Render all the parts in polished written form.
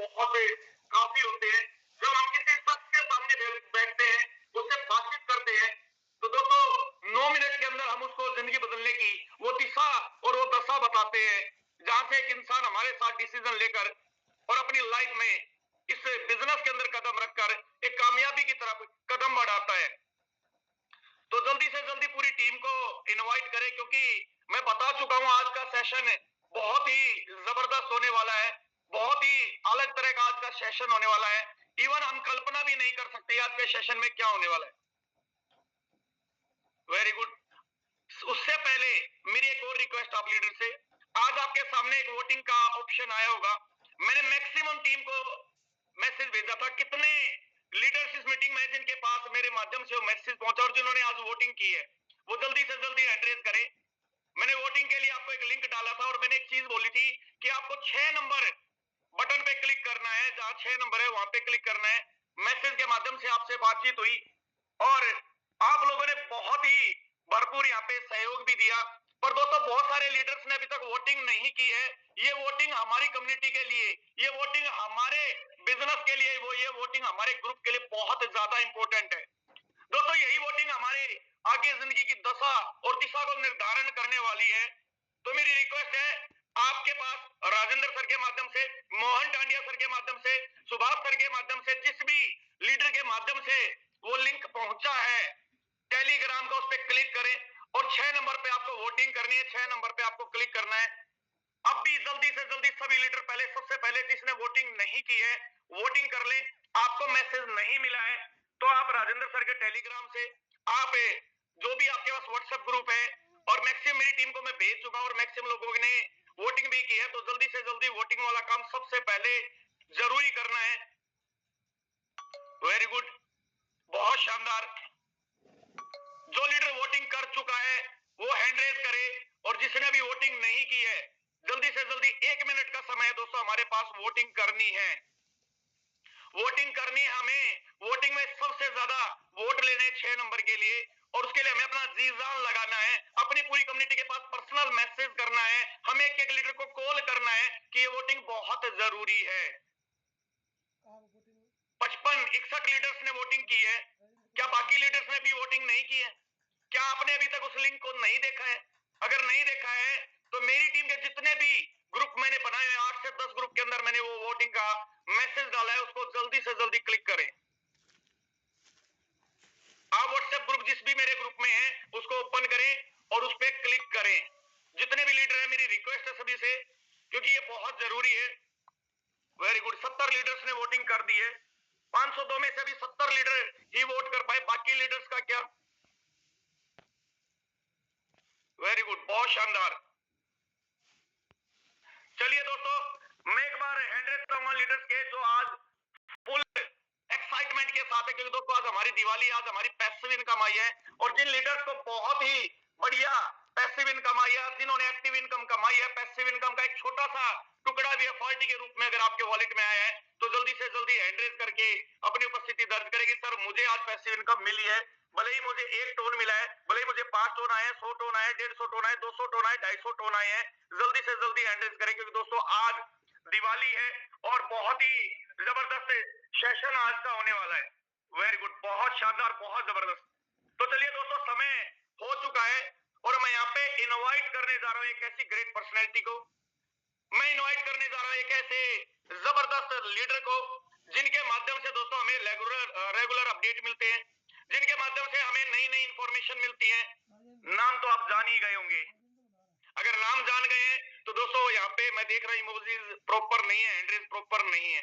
बहुत काफी होते हैं। जब हम किसी शख्स के सामने बैठते हैं, उससे बातचीत करते हैं, तो दोस्तों 9 मिनट के अंदर हम उसको जिंदगी बदलने की वो दिशा और वो दशा बताते हैं, जहां से एक इंसान हमारे साथ डिसीजन लेकर और अपनी लाइफ में इस बिजनेस के अंदर कदम रखकर एक कामयाबी की तरफ कदम बढ़ाता है। तो जल्दी से जल्दी पूरी टीम को इनवाइट करें, क्योंकि मैं बता चुका हूं आज का सेशन बहुत ही जबरदस्त होने वाला है। बहुत ही अलग तरह का आज का सेशन होने वाला है। इवन हम कल्पना भी नहीं कर सकते आज के सेशन में क्या होने वाला है। Very good. उससे पहले मेरी एक और रिक्वेस्ट आप लीडर से, आज आपके सामने एक वोटिंग का ऑप्शन आया होगा। मैंने मैक्सिमम टीम को मैसेज भेजा था, कितने लीडर्स इस मीटिंग में जिनके पास मेरे माध्यम से वो मैसेज पहुंचा और जिन्होंने आज वोटिंग की है, वो जल्दी से जल्दी एड्रेस करें। मैंने वोटिंग के लिए आपको एक लिंक डाला था और मैंने एक चीज बोली थी कि आपको 6 नंबर बटन पे क्लिक करना है, जहां 6 नंबर है वहां पे क्लिक करना है। मैसेज के माध्यम से आपसे बातचीत हुई और आप लोगों ने बहुत ही भरपूर यहाँ पे सहयोग भी दिया। पर दोस्तों बहुत सारे लीडर्स ने अभी तक वोटिंग नहीं की है। ये वोटिंग हमारी कम्युनिटी के लिए, ये वोटिंग हमारे बिजनेस के लिए, ये वोटिंग हमारे ग्रुप के लिए बहुत ज्यादा इंपॉर्टेंट है। दोस्तों यही वोटिंग हमारे आगे जिंदगी की दशा और दिशा को निर्धारण करने वाली है। तो मेरी रिक्वेस्ट है, आपके पास राजेंद्र सर के माध्यम से, मोहन टांडिया सर के माध्यम से, सुभाष सर के माध्यम से, जिस भी लीडर के माध्यम से वो लिंक पहुंचा है टेलीग्राम का, उस पर क्लिक करें और 6 नंबर पे आपको वोटिंग करनी है। 6 नंबर पे आपको क्लिक करना है। अब भी जल्दी से जल्दी सभी लीडर पहले, सबसे पहले जिसने वोटिंग नहीं की है वोटिंग कर ले। आपको मैसेज नहीं मिला है तो आप राजेंद्र सर के टेलीग्राम से, आप जो भी आपके पास व्हाट्सएप ग्रुप है, और मैक्सिमम मेरी टीम को मैं भेज चुका हूं और मैक्सिमम लोगों ने वोटिंग भी की है, तो जल्दी से जल्दी वोटिंग वाला काम सबसे पहले जरूरी करना है। वेरी गुड, बहुत शानदार। जो लीडर वोटिंग कर चुका है वो हैंड रेज करे, और जिसने भी वोटिंग नहीं की है जल्दी से जल्दी 1 मिनट का समय है दोस्तों, हमारे पास वोटिंग करनी है। वोटिंग करनी है हमें। वोटिंग में सबसे ज्यादा वोट लेने 6 नंबर के लिए, और उसके लिए हमें अपना जी जान लगाना है। अपनी पूरी कम्युनिटी के पास पर्सनल मैसेज करना है, हमें एक एक लीडर को कॉल करना है कि ये वोटिंग बहुत जरूरी है। 55-61 लीडर्स ने वोटिंग की है। क्या बाकी लीडर्स ने भी वोटिंग नहीं की है? क्या आपने अभी तक उस लिंक को नहीं देखा है? अगर नहीं देखा है तो मेरी टीम के जितने भी ग्रुप मैंने बनाए हैं, 8 से 10 ग्रुप के अंदर मैंने वो वोटिंग का मैसेज डाला है, उसको जल्दी से जल्दी क्लिक करें। आप व्हाट्सएप ग्रुप जिस भी मेरे ग्रुप में है उसको ओपन करें और उस पर क्लिक करें। जितने भी लीडर है मेरी रिक्वेस्ट है सभी से, क्योंकि ये बहुत जरूरी है। वेरी गुड, 70 लीडर्स ने वोटिंग कर दी है। 502 में से अभी 70 लीडर ही वोट कर पाए, बाकी लीडर्स का क्या? वेरी गुड, बहुत शानदार। चलिए दोस्तों, मैं एक बार हैंड रेज करूंगा लीडर्स के जो आज फुल एक्साइटमेंट के साथ है, क्योंकि दोस्तों आज हमारी दिवाली, आज हमारी पैसिव इनकम आई है। और जिन लीडर्स को बहुत ही बढ़िया पैसिव इनकम आई है, जिन्होंने एक्टिव इनकम कमाई है, पैसिव इनकम का एक छोटा सा टुकड़ा भी एफआरटी के रूप में अगर आपके वॉलेट में आया है, तो जल्दी से जल्दी हैंड रेज करके अपनी उपस्थिति दर्ज करेगी। सर मुझे आज पैसिव इनकम मिली है, भले ही मुझे 1 टोन मिला है, भले ही मुझे 5 टोन आए, 100 टोन आए, 150 टोन आए, 200 टोन आए, 250 टोन आए हैं। जल्दी से जल्दी हैंड रेज करें, क्योंकि दोस्तों आज दिवाली है और बहुत ही जबरदस्त सेशन आज का होने वाला है। वेरी गुड, बहुत शानदार, बहुत जबरदस्त। तो चलिए दोस्तों, समय हो चुका है और मैं यहाँ पे इनवाइट करने जा रहा हूँ एक ऐसी ग्रेट पर्सनैलिटी को। मैं इनवाइट करने जा रहा हूँ एक ऐसे जबरदस्त लीडर को जिनके माध्यम से दोस्तों हमें रेगुलर अपडेट मिलते हैं, जिनके माध्यम से हमें नई नई इंफॉर्मेशन मिलती है। नाम तो आप जान ही गए होंगे। अगर नाम जान गए हैं तो दोस्तों यहाँ पे मैं देख रहा हूँ इमोजीज प्रॉपर नहीं है, एड्रेस प्रॉपर नहीं है।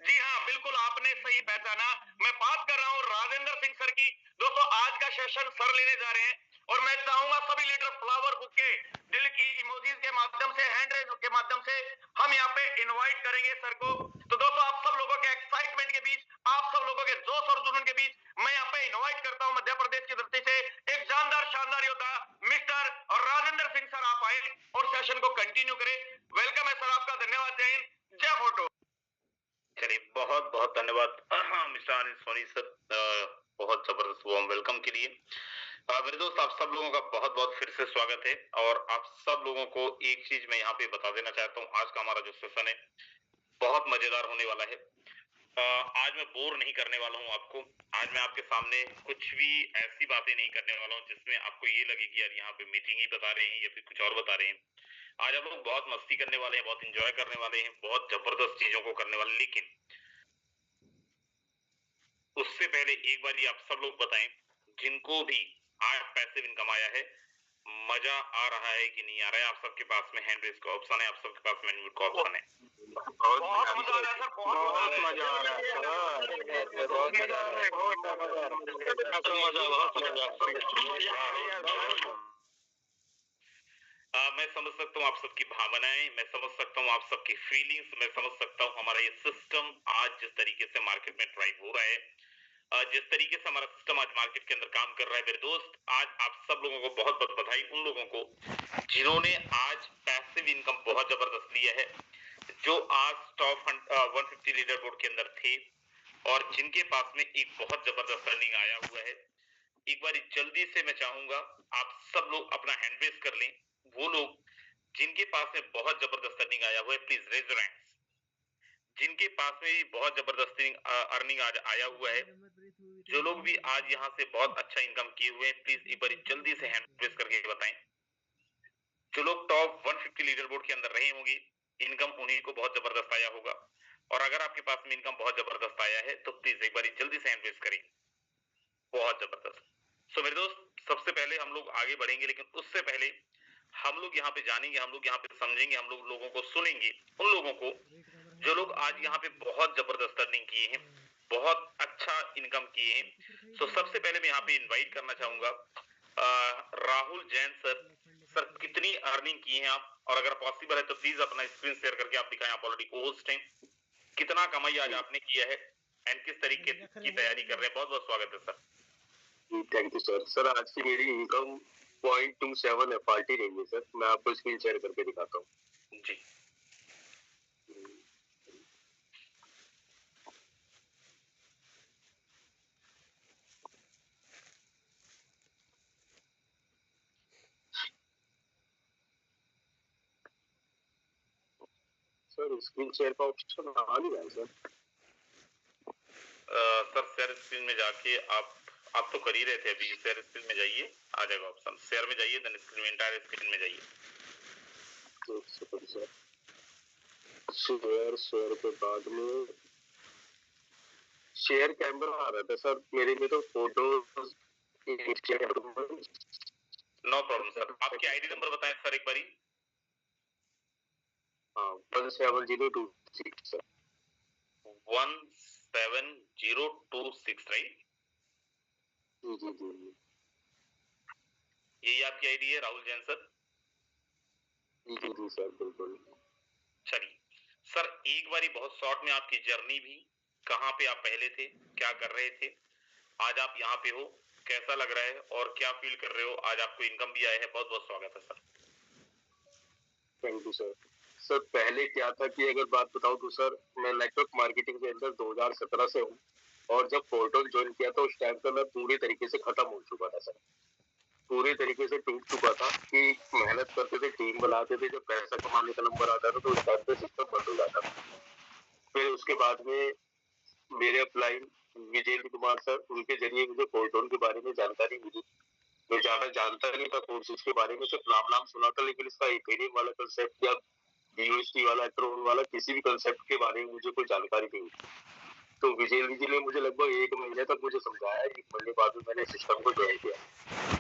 जी हाँ, बिल्कुल आपने सही पहचाना। मैं बात कर रहा हूँ राजेंद्र सिंह सर की। दोस्तों आज का सेशन सर लेने जा रहे हैं और मैं चाहूंगा सभी लीडर फ्लावर बुके, दिल की इमोजीज के माध्यम से, हैंड रेज के माध्यम से हम यहाँ पे इनवाइट करेंगे सर को। तो दोस्तों आप सब लोगों के एक्साइटमेंट के बीच, आप सब लोगों के जोश और जुनून के बीच मैं यहाँ पे इनवाइट करता हूँ मध्य प्रदेश की धरती से एक जानदार शानदार योद्धा मिस्टर राजेंद्र सिंह सर। आप आए और सेशन को कंटिन्यू करें। वेलकम है सर आपका, धन्यवाद, जय हिंद, जय फोटो। चलिए बहुत बहुत धन्यवाद मिस्टर अनिल सोनी सर, बहुत जबरदस्त वार्म वेलकम के लिए। मेरे दोस्त आप सब लोगों का बहुत बहुत फिर से स्वागत है। और आप सब लोगों को एक चीज मैं यहाँ पे बता देना चाहता हूँ, आज का हमारा जो सेशन है बहुत मजेदार होने वाला है। आज मैं बोर नहीं करने वाला हूँ आपको। आज मैं आपके सामने कुछ भी ऐसी बातें नहीं करने वाला हूँ जिसमें आपको ये लगे कि यार यहाँ पे मीटिंग ही बता रहे हैं या फिर कुछ और बता रहे हैं। आज हम लोग बहुत मस्ती करने वाले हैं, बहुत इंजॉय करने वाले हैं, बहुत जबरदस्त चीजों को करने वाले हैं। लेकिन उससे पहले एक बार ये आप सब लोग बताएं, जिनको भी आज पैसिव इनकम आया है, मजा आ रहा है कि नहीं आ रहा है? आप सबके पास में हैंड रेज का ऑप्शन है, आप सबके पास में म्यूट का ऑप्शन है। बहुत मजा आ रहा है सर, बहुत मजा आ रहा है, बहुत मजा आ रहा है, बहुत मजा। मैं समझ सकता हूँ आप सबकी भावनाएं, मैं समझ सकता हूँ आप सबकी फीलिंग्स, मैं समझ सकता हूँ हमारा ये सिस्टम आज जिस तरीके से मार्केट में ड्राइव हो रहा है, जिस तरीके से हमारा सिस्टम आज मार्केट के अंदर काम कर रहा है। मेरे दोस्त, आज आप सब लोगों को बहुत बहुत बधाई, उन लोगों को जिन्होंने आज पैसिव इनकम बहुत जबरदस्त लिया है, जो आज टॉप 150 लीडर बोर्ड के अंदर थे और जिनके पास में एक बहुत जबरदस्त अर्निंग आया हुआ है। एक बार जल्दी से मैं चाहूंगा आप सब लोग अपना हैंड रेज कर लें। वो लोग जिनके पास में बहुत जबरदस्त अर्निंग आया हुआ है, प्लीज रेज योर हैंड्स। जिनके पास में भी बहुत जबरदस्त अर्निंग आज आया हुआ है, जो लोग भी आज यहाँ से बहुत अच्छा इनकम किए हुए हैं, प्लीज एक बार जल्दी से हैंड रेज करके बताएं। जो लोग टॉप 150 लीडर बोर्ड के अंदर रहे होंगे, इनकम उन्हीं को बहुत जबरदस्त आया होगा। और अगर आपके पास में इनकम बहुत जबरदस्त आया है तो प्लीज एक बार जल्दी से हैंड रेज करें। बहुत जबरदस्त। सो मेरे दोस्त, सबसे पहले हम लोग आगे बढ़ेंगे, लेकिन उससे पहले हम लोग यहाँ पे जानेंगे, हम लोग यहाँ पे समझेंगे, हम लोग लोगों को सुनेंगे, उन लोगों को जो लोग आज यहाँ पे बहुत जबरदस्त अर्निंग किए हैं, बहुत अच्छा इनकम किए हैं। सो सबसे पहले मैं यहाँ पे इनवाइट करना चाहूंगा राहुल जैन सर। सर, कितनी अर्निंग की है आप? और अगर पॉसिबल है तो प्लीज अपना स्क्रीन शेयर करके आप दिखाएं। आप ऑलरेडी होस्ट हैं, कितना कमाई आज आपने किया है एंड किस तरीके की तैयारी कर रहे हैं? बहुत बहुत स्वागत है sir. Thank you sir. Sir, आज की मेरी इनकम 0.27 है, पार्टी रहेंगे सर। मैं आपको स्क्रीन शेयर करके दिखाता हूँ जी। सर, स्क्रीन शेयर का ऑप्शन आ नहीं रहा है सर। सर, शेयर स्क्रीन में जाके आप तो कर ही रहे थे अभी। शेयर स्क्रीन में जाइए, आ जाएगा ऑप्शन। शेयर में जाइए, देन स्क्रीन में, एंटायर स्क्रीन में जाइए। सर, शेयर के बाद में शेयर कैमरा आ रहा था सर मेरे में, तो फोटो। No problem sir. आपकी आईडी नंबर बताएं सर एक बारी। हाँ, 17026 सर। 17026, राइट? जी जी जी। यही आपकी आईडी है राहुल जैन सर? जी जी जी सर, बिल्कुल। चलिए सर, एक बारी बहुत शॉर्ट में आपकी जर्नी भी, कहाँ पे आप पहले थे, क्या कर रहे थे, आज आप यहाँ पे हो, कैसा लग रहा है और क्या फील कर रहे हो? आज आपको इनकम भी आया है। बहुत बहुत स्वागत है sir. Thank you sir. Sir, पहले क्या था कि अगर बात बताऊं तो सर, मैं नेटवर्क मार्केटिंग के अंदर 2017 से हूँ। और जब पोर्टल ज्वाइन किया था उस टाइम पे मैं पूरी तरीके से खत्म हो चुका था सर। पूरी तरीके से टूट चुका था कि मेहनत करते थे, टीम बनाते थे, जब पैसा कमाने का नंबर आता था तो उस टाइम पे सिस्टम बंद हो जाता था। फिर उसके बाद में मेरे अपलाइन विजेंद्र कुमार सर, उनके जरिए मुझे पोर्टल के बारे में जानकारी मिली। मैं ज्यादा जानता नहीं था कोर्सेज के बारे में, सिर्फ नाम नाम सुना था, लेकिन इसका इथेरियम वाला कंसेप्ट या बीयूएसटी वाला, ट्रोन वाला, किसी भी कंसेप्ट के बारे में मुझे कोई जानकारी नहीं थी। तो विजय जी ने मुझे लगभग 1 महीने तक मुझे समझाया। 1 महीने बाद में मैंने सिस्टम को ज्वाइन किया।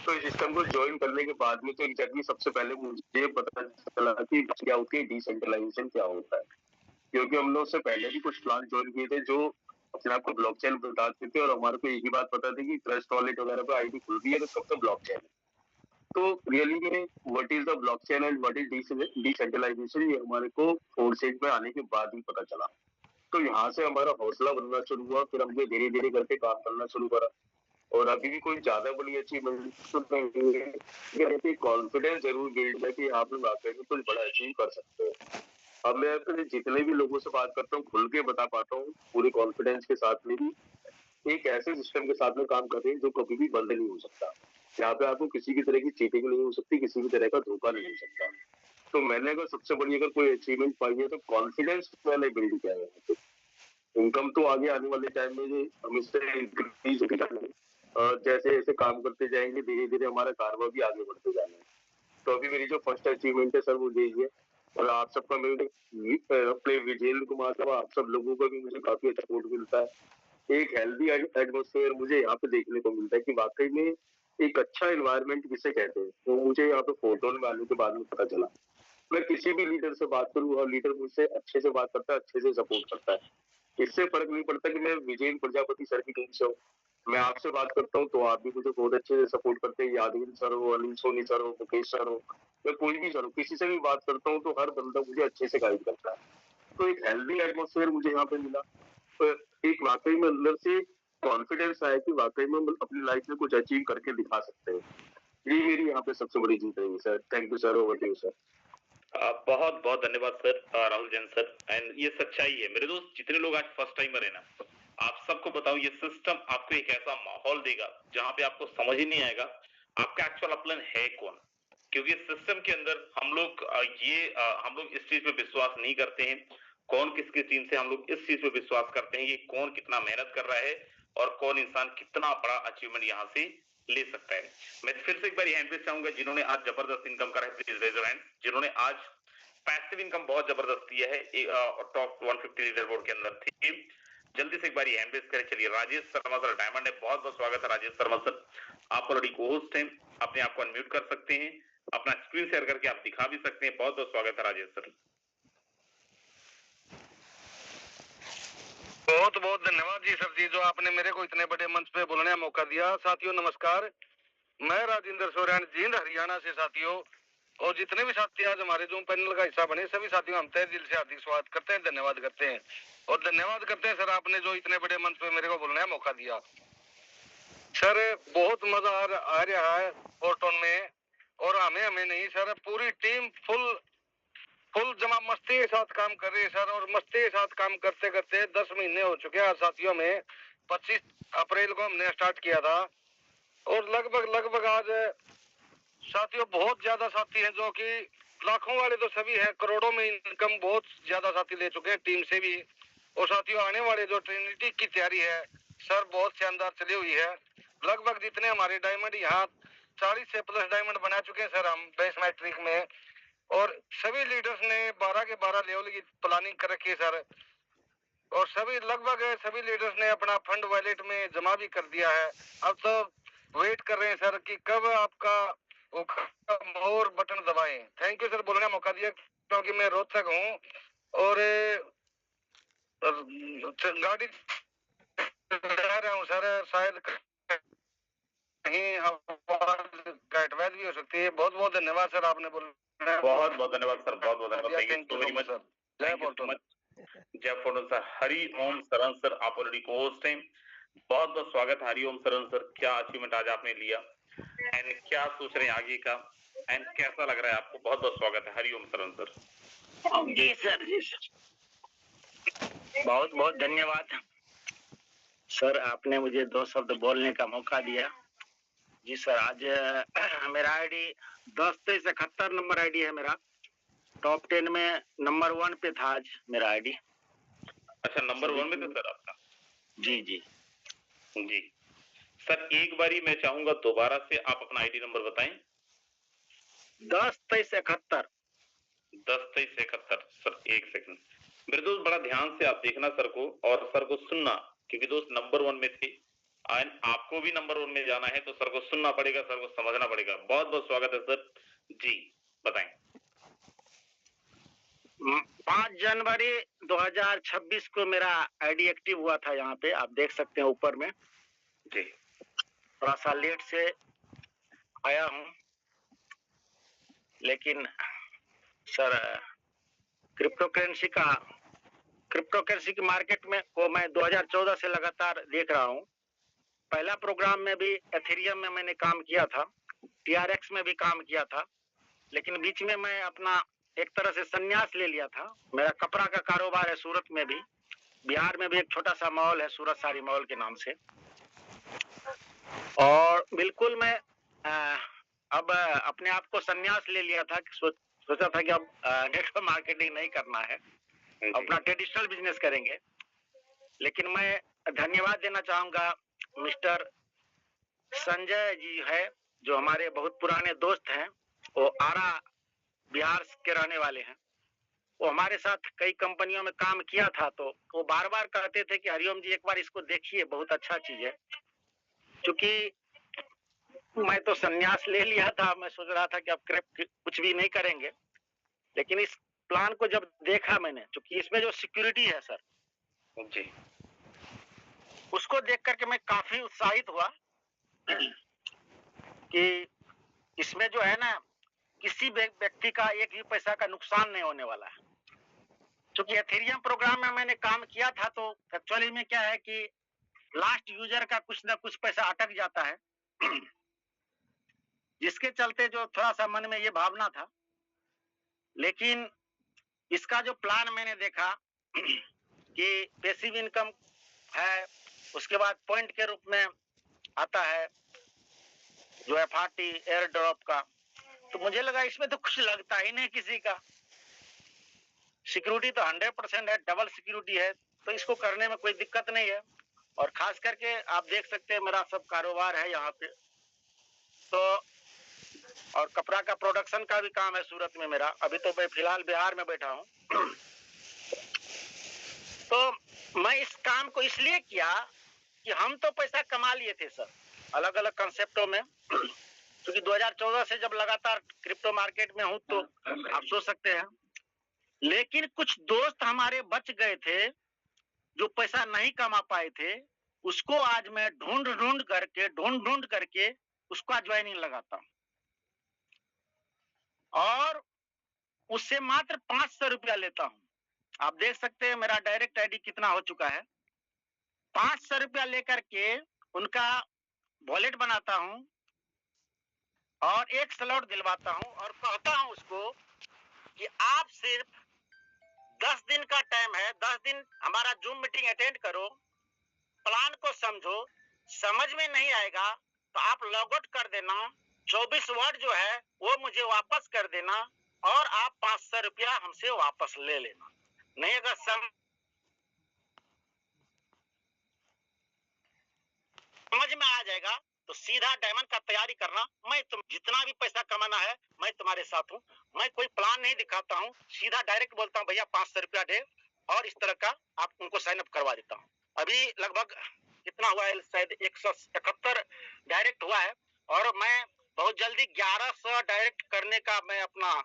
तो इस सिस्टम को ज्वाइन करने के बाद में तो एग्जैक्टली सबसे पहले मुझे पता चला कि क्या होती है डिसेंट्रलाइजेशन, क्या होता है। क्योंकि हम लोग से पहले भी कुछ प्लान ज्वाइन किए थे जो अपने आप को ब्लॉकचेन बताते थे, और हमारे को एक ही बात पता थी कि ट्रस्ट वॉलेट वगैरह पे आईडी खुल रही है तो सब तो ब्लॉकचेन है। तो रियली में what is the blockchain and what is decentralisation, ये हमारे को फोर्सेज में आने के बाद ही पता चला। तो यहाँ से हमारा हौसला बनना शुरू हुआ। फिर हमने धीरे धीरे करके काम करना शुरू करा। और अभी भी कोई ज्यादा बड़ी अचीवमेंट तो नहीं है, लेकिन कॉन्फिडेंस जरूर बिल्ड है कि आप लोग वाकई में कुछ बड़ा अचीव कर सकते हो। अब मैं अपने जितने भी लोगों से बात करता हूँ खुल के बता पाता हूँ पूरे कॉन्फिडेंस के साथ में भी, एक ऐसे सिस्टम के साथ में काम कर रहे हैं जो कभी भी बंद नहीं हो सकता। यहाँ पे आपको किसी भी तरह की चीटिंग नहीं हो सकती, किसी भी तरह का धोखा नहीं हो सकता। तो मैंने अगर सबसे बड़ी अगर कोई अचीवमेंट पाई है तो कॉन्फिडेंस मैंने बिल्ड किया है यहाँ पे। इनकम तो आगे आने वाले टाइम में हमेशा इंक्रीज होती जाएगी। जैसे जैसे काम करते जाएंगे धीरे धीरे हमारा कारोबार भी आगे बढ़ते जाना है। तो अभी मेरी जो फर्स्ट अचीवमेंट है सर वो यही है। और आप सबका मेरे अपने विजेंद्र कुमार साहब आप सब लोगों का भी मुझे काफी अच्छा सपोर्ट मिलता है। एक हेल्दी एटमोसफेयर मुझे यहाँ पे देखने को मिलता है कि वाकई में एक अच्छा एनवायरनमेंट किसे कहते हैं। तो मुझे यहाँ पे फोटोन में आने के बाद में पता चला। मैं किसी भी लीडर से बात करूँ और लीडर मुझसे अच्छे से बात करता है, अच्छे से सपोर्ट करता है। इससे फर्क नहीं पड़ता कि मैं विजय प्रजापति सर की टीम से हूँ। मैं आपसे बात करता हूँ तो आप भी मुझे बहुत अच्छे से सपोर्ट करते हैं। यादगिरी सर हो, अनिल सोनी सर हो, मुकेश सर हो, मैं कोई भी सर हो, किसी से भी बात करता हूँ तो हर बंदा मुझे अच्छे से गाइड करता है। तो एक हेल्दी एटमोसफेयर मुझे यहाँ पे मिला। तो एक वाकई में अंदर से कॉन्फिडेंस आया कि वाकई में हम अपनी लाइफ में कुछ अचीव करके दिखा सकते हैं। ये मेरी यहाँ पे सबसे बड़ी जीत रही है sir. Thank you sir. Over to you sir. बहुत बहुत धन्यवाद sir, Rahul Jain sir. And ये सच्चाई है मेरे दोस्त, जितने लोग आज फर्स्ट टाइमर है ना, आप सबको बताऊं ये सिस्टम आपको एक ऐसा माहौल देगा जहां पे आपको समझ ही नहीं आएगा आपका एक्चुअल अपलाइन है कौन। क्योंकि इस सिस्टम के अंदर हम लोग इस चीज पे विश्वास नहीं करते हैं कौन किसकी टीम से, हम लोग इस चीज पे विश्वास करते हैं कि कौन कितना मेहनत कर रहा है और कौन इंसान कितना बड़ा अचीवमेंट यहाँ से ले सकता है। मैं फिर से एक बार हैंड रेज चाहूंगा जिन्होंने आज जबरदस्त इनकम करा है, प्लीज रेज योर हैंड। जिन्होंने आज पैसिव इनकम बहुत जबरदस्त दिया है, टॉप 150 लीडर बोर्ड के अंदर थी, जल्दी से एक बार हैंड रेज करें। चलिए राजेश शर्मा सर डायमंड है, बहुत बहुत स्वागत है राजेश शर्मा सर। आप ऑलरेडी को-होस्ट हैं, अपने आप को अनम्यूट कर सकते हैं, अपना स्क्रीन शेयर करके आप दिखा भी सकते हैं। बहुत बहुत स्वागत है राजेश सर। बहुत बहुत धन्यवाद जी सर जी, जो आपने मेरे को इतने बड़े मंच पे बोलने का मौका दिया। साथियों नमस्कार, मैं राजेंद्र सोरेन जींद हरियाणा से। साथियों और जितने भी साथी आज हमारे जो पैनल का हिस्सा बने, सभी साथियों हम तहे दिल से हार्दिक स्वागत करते हैं, धन्यवाद करते हैं। और धन्यवाद करते हैं सर आपने जो इतने बड़े मंच पे मेरे को बोलने का मौका दिया। सर बहुत मजा आ रहा है फोर्टोन में, और हमें नहीं सर, पूरी टीम फुल जमा मस्ती के साथ काम कर रही है सर। और मस्ती के साथ काम करते करते 10 महीने हो चुके हैं साथियों। में 25 अप्रैल को हमने स्टार्ट किया था और लगभग आज साथियों बहुत ज्यादा साथी हैं, जो कि लाखों वाले तो सभी हैं, करोड़ों में इनकम बहुत ज्यादा साथी ले चुके हैं टीम से भी। और साथियों आने वाले जो ट्रिनिटी की तैयारी है सर बहुत शानदार चली हुई है। लगभग जितने हमारे डायमंड यहाँ 40 से प्लस डायमंड बना चुके हैं सर हम बेस मैट्रिक में। और सभी लीडर्स ने 12 के 12 लेवल की प्लानिंग कर रखी है सर। और लगभग सभी लीडर्स ने अपना फंड वॉलेट में जमा भी कर दिया है। अब तो वेट कर रहे हैं सर कि कब आपका मोर बटन दबाएं। थैंक यू सर बोलने का मौका दिया, क्योंकि मैं रोहतक हूँ और गाड़ी जा रहा हूँ सर, शायद कहीं गाइडवाइज भी हो सकती है। बहुत बहुत धन्यवाद सर आपने बोला। बहुत बहुत धन्यवाद सर, बहुत बहुत धन्यवाद। Thank you so very much. जय फोर्टून। जय फोर्टून सर। हरि ओम शरण सर, आप ऑलरेडी को-होस्ट हैं, बहुत बहुत स्वागत है। हरि ओम शरण सर, क्या अचीवमेंट आज आपने लिया एंड क्या सोच रहे हैं आगे का एंड कैसा लग रहा है आपको? बहुत बहुत स्वागत है। हरि ओम शरण सर। जी सर, जी सर, बहुत बहुत धन्यवाद सर, आपने मुझे 2 शब्द बोलने का मौका दिया। जी सर, आज मेरा आईडी 10-71 नंबर आईडी है मेरा। टॉप 10 में नंबर 1 पे था आज मेरा आईडी। अच्छा, नंबर 1 में था सर आपका? जी जी जी सर, एक बारी मैं चाहूंगा दोबारा से आप अपना आईडी नंबर बताएं। 10-71 10-71 सर। एक सेकंड मेरे दोस्त, बड़ा ध्यान से आप देखना सर को और सर को सुनना, क्योंकि दोस्त नंबर 1 में थे एंड आपको भी नंबर 1 में जाना है, तो सर को सुनना पड़ेगा, सर को समझना पड़ेगा। बहुत बहुत स्वागत है सर जी, बताएं। 5 जनवरी 2026 को मेरा आईडी एक्टिव हुआ था। यहाँ पे आप देख सकते हैं ऊपर में जी। थोड़ा सा लेट से आया हूँ, लेकिन सर क्रिप्टो करेंसी की मार्केट में को मैं 2014 से लगातार देख रहा हूँ। पहला प्रोग्राम में भी एथेरियम में मैंने काम किया था, TRX में भी काम किया था, लेकिन बीच में मैं अपना एक तरह से संन्यास ले लिया था। मेरा कपड़ा का कारोबार है सूरत में भी, बिहार में भी एक छोटा सा मॉल है सूरत साड़ी मॉल के नाम से। और बिल्कुल मैं अब अपने आप को संन्यास ले लिया था कि सोचा था कि अब नेटवर्क मार्केटिंग नहीं करना है, अपना ट्रेडिशनल बिजनेस करेंगे। लेकिन मैं धन्यवाद देना चाहूंगा मिस्टर संजय जी है, जो हमारे बहुत पुराने दोस्त हैं, वो आरा बिहार के रहने वाले हैं। वो हमारे साथ कई कंपनियों में काम किया था, तो वो बार बार कहते थे कि हरिओम जी एक बार इसको देखिए, बहुत अच्छा चीज है। क्योंकि मैं तो संन्यास ले लिया था, मैं सोच रहा था कि अब कुछ भी नहीं करेंगे, लेकिन इस प्लान को जब देखा मैंने, क्योंकि इसमें जो सिक्योरिटी है सर जी, उसको देख करके मैं काफी उत्साहित हुआ कि इसमें जो है ना, किसी व्यक्ति का एक भी पैसा का नुकसान नहीं होने वाला है। क्योंकि एथेरियम प्रोग्राम में मैंने काम किया था, तो एक्चुअली में क्या है कि लास्ट यूजर का कुछ ना कुछ पैसा अटक जाता है, जिसके चलते जो थोड़ा सा मन में ये भावना था। लेकिन इसका जो प्लान मैंने देखा कि पैसिव इनकम है, उसके बाद पॉइंट के रूप में आता है जो FRT एयर ड्रॉप का, तो मुझे लगा इसमें तो कुछ लगता ही नहीं किसी का। सिक्योरिटी तो 100% है, डबल सिक्योरिटी है, तो इसको करने में कोई दिक्कत नहीं है। और खास करके आप देख सकते हैं मेरा सब कारोबार है यहाँ पे, तो और कपड़ा का प्रोडक्शन का भी काम है सूरत में मेरा। अभी तो मैं फिलहाल बिहार में बैठा हूँ। तो मैं इस काम को इसलिए किया कि हम तो पैसा कमा लिए थे सर अलग अलग कंसेप्टों में, क्योंकि 2014 से जब लगातार क्रिप्टो मार्केट में हूँ, तो आप सोच सकते हैं। लेकिन कुछ दोस्त हमारे बच गए थे जो पैसा नहीं कमा पाए थे, उसको आज मैं ढूंढ ढूंढ करके उसका ज्वाइनिंग लगाता हूँ, और उससे मात्र 500 रुपया लेता हूँ। आप देख सकते हैं मेरा डायरेक्ट आईडी कितना हो चुका है। 500 रुपया लेकर के उनका वॉलेट बनाता हूँ और एक स्लॉट दिलवाता हूँ और कहता हूँ उसको कि आप सिर्फ 10 दिन का टाइम है, 10 दिन हमारा जूम मीटिंग अटेंड करो, प्लान को समझो, समझ में नहीं आएगा तो आप लॉग आउट कर देना, 24 वर्ड जो है वो मुझे वापस कर देना, और आप 500 रुपया हमसे वापस ले लेना। नहीं अगर समझ में आ जाएगा तो सीधा डायमंड का तैयारी करना। मैं तुम जितना भी पैसा कमाना है मैं तुम्हारे साथ हूँ, मैं कोई प्लान नहीं दिखाता हूँ, सीधा डायरेक्ट बोलता हूँ भैया 500 रुपया दे, और इस तरह का आप उनको साइन अप करवा देता हूँ। अभी लगभग कितना हुआ है, शायद 171 डायरेक्ट हुआ है, और मैं बहुत जल्दी 1100 डायरेक्ट करने का मैं अपना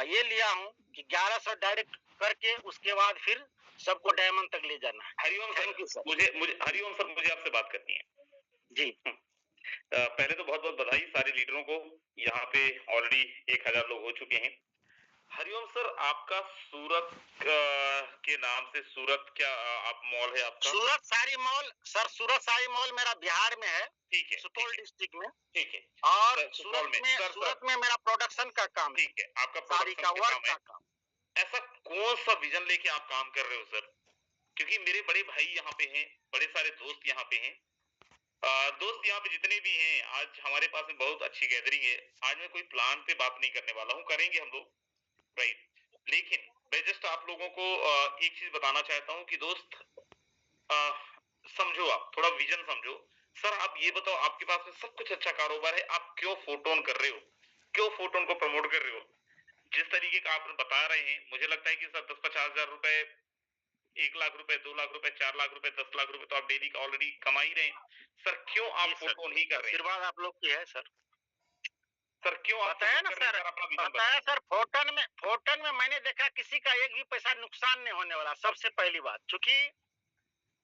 ये लिया हूँ कि 1100 डायरेक्ट करके उसके बाद फिर सबको डायमंड तक ले जाना है। हरिओम सर, मुझे हरिओम सर, मुझे आपसे बात करनी है जी। पहले तो बहुत बहुत बधाई सारे लीडरों को, यहाँ पे ऑलरेडी 1000 लोग हो चुके हैं। हरिओम सर, आपका सूरत के नाम से सूरत क्या आप मॉल है आपका? सूरत सारी मॉल सर, सूरत सारी मॉल मेरा बिहार में है, ठीक है, सुपौल डिस्ट्रिक्ट में। ठीक है, और सर, सूरत में मेरा प्रोडक्शन का काम, ठीक है, आपका साड़ी का वर्क का काम। ऐसा कौन सा विजन लेके आप काम कर रहे हो सर? क्योंकि मेरे बड़े भाई यहाँ पे हैं, बड़े सारे दोस्त यहाँ पे हैं, दोस्त यहाँ पे जितने भी हैं, आज हमारे पास में बहुत अच्छी गैदरिंग है। आज मैं कोई प्लान पे बात नहीं करने वाला हूँ, करेंगे हम लोग, राइट, लेकिन मैं जस्ट आप लोगों को एक चीज बताना चाहता हूँ कि दोस्त समझो, आप थोड़ा विजन समझो। सर आप ये बताओ, आपके पास में सब कुछ अच्छा कारोबार है, आप क्यों फोटोन कर रहे हो, क्यों फोटोन को प्रमोट कर रहे हो? जिस तरीके का आप बता रहे हैं, मुझे लगता है कि सर 10-50 हजार रुपए, 1 लाख रुपए, 2 लाख रुपए, 4 लाख रुपए, 10 लाख रुपए तो आप डेली का ऑलरेडी कमा ही रहे हैं। सर क्यों आप फोटो नहीं कर रहे हैं? आशीर्वाद आप लोग की है सर। सर क्यों आप बताया ना सर, बताया सर, फोटन में मैंने देखा किसी का एक भी पैसा नुकसान नहीं होने वाला। सबसे पहली बात, चूंकि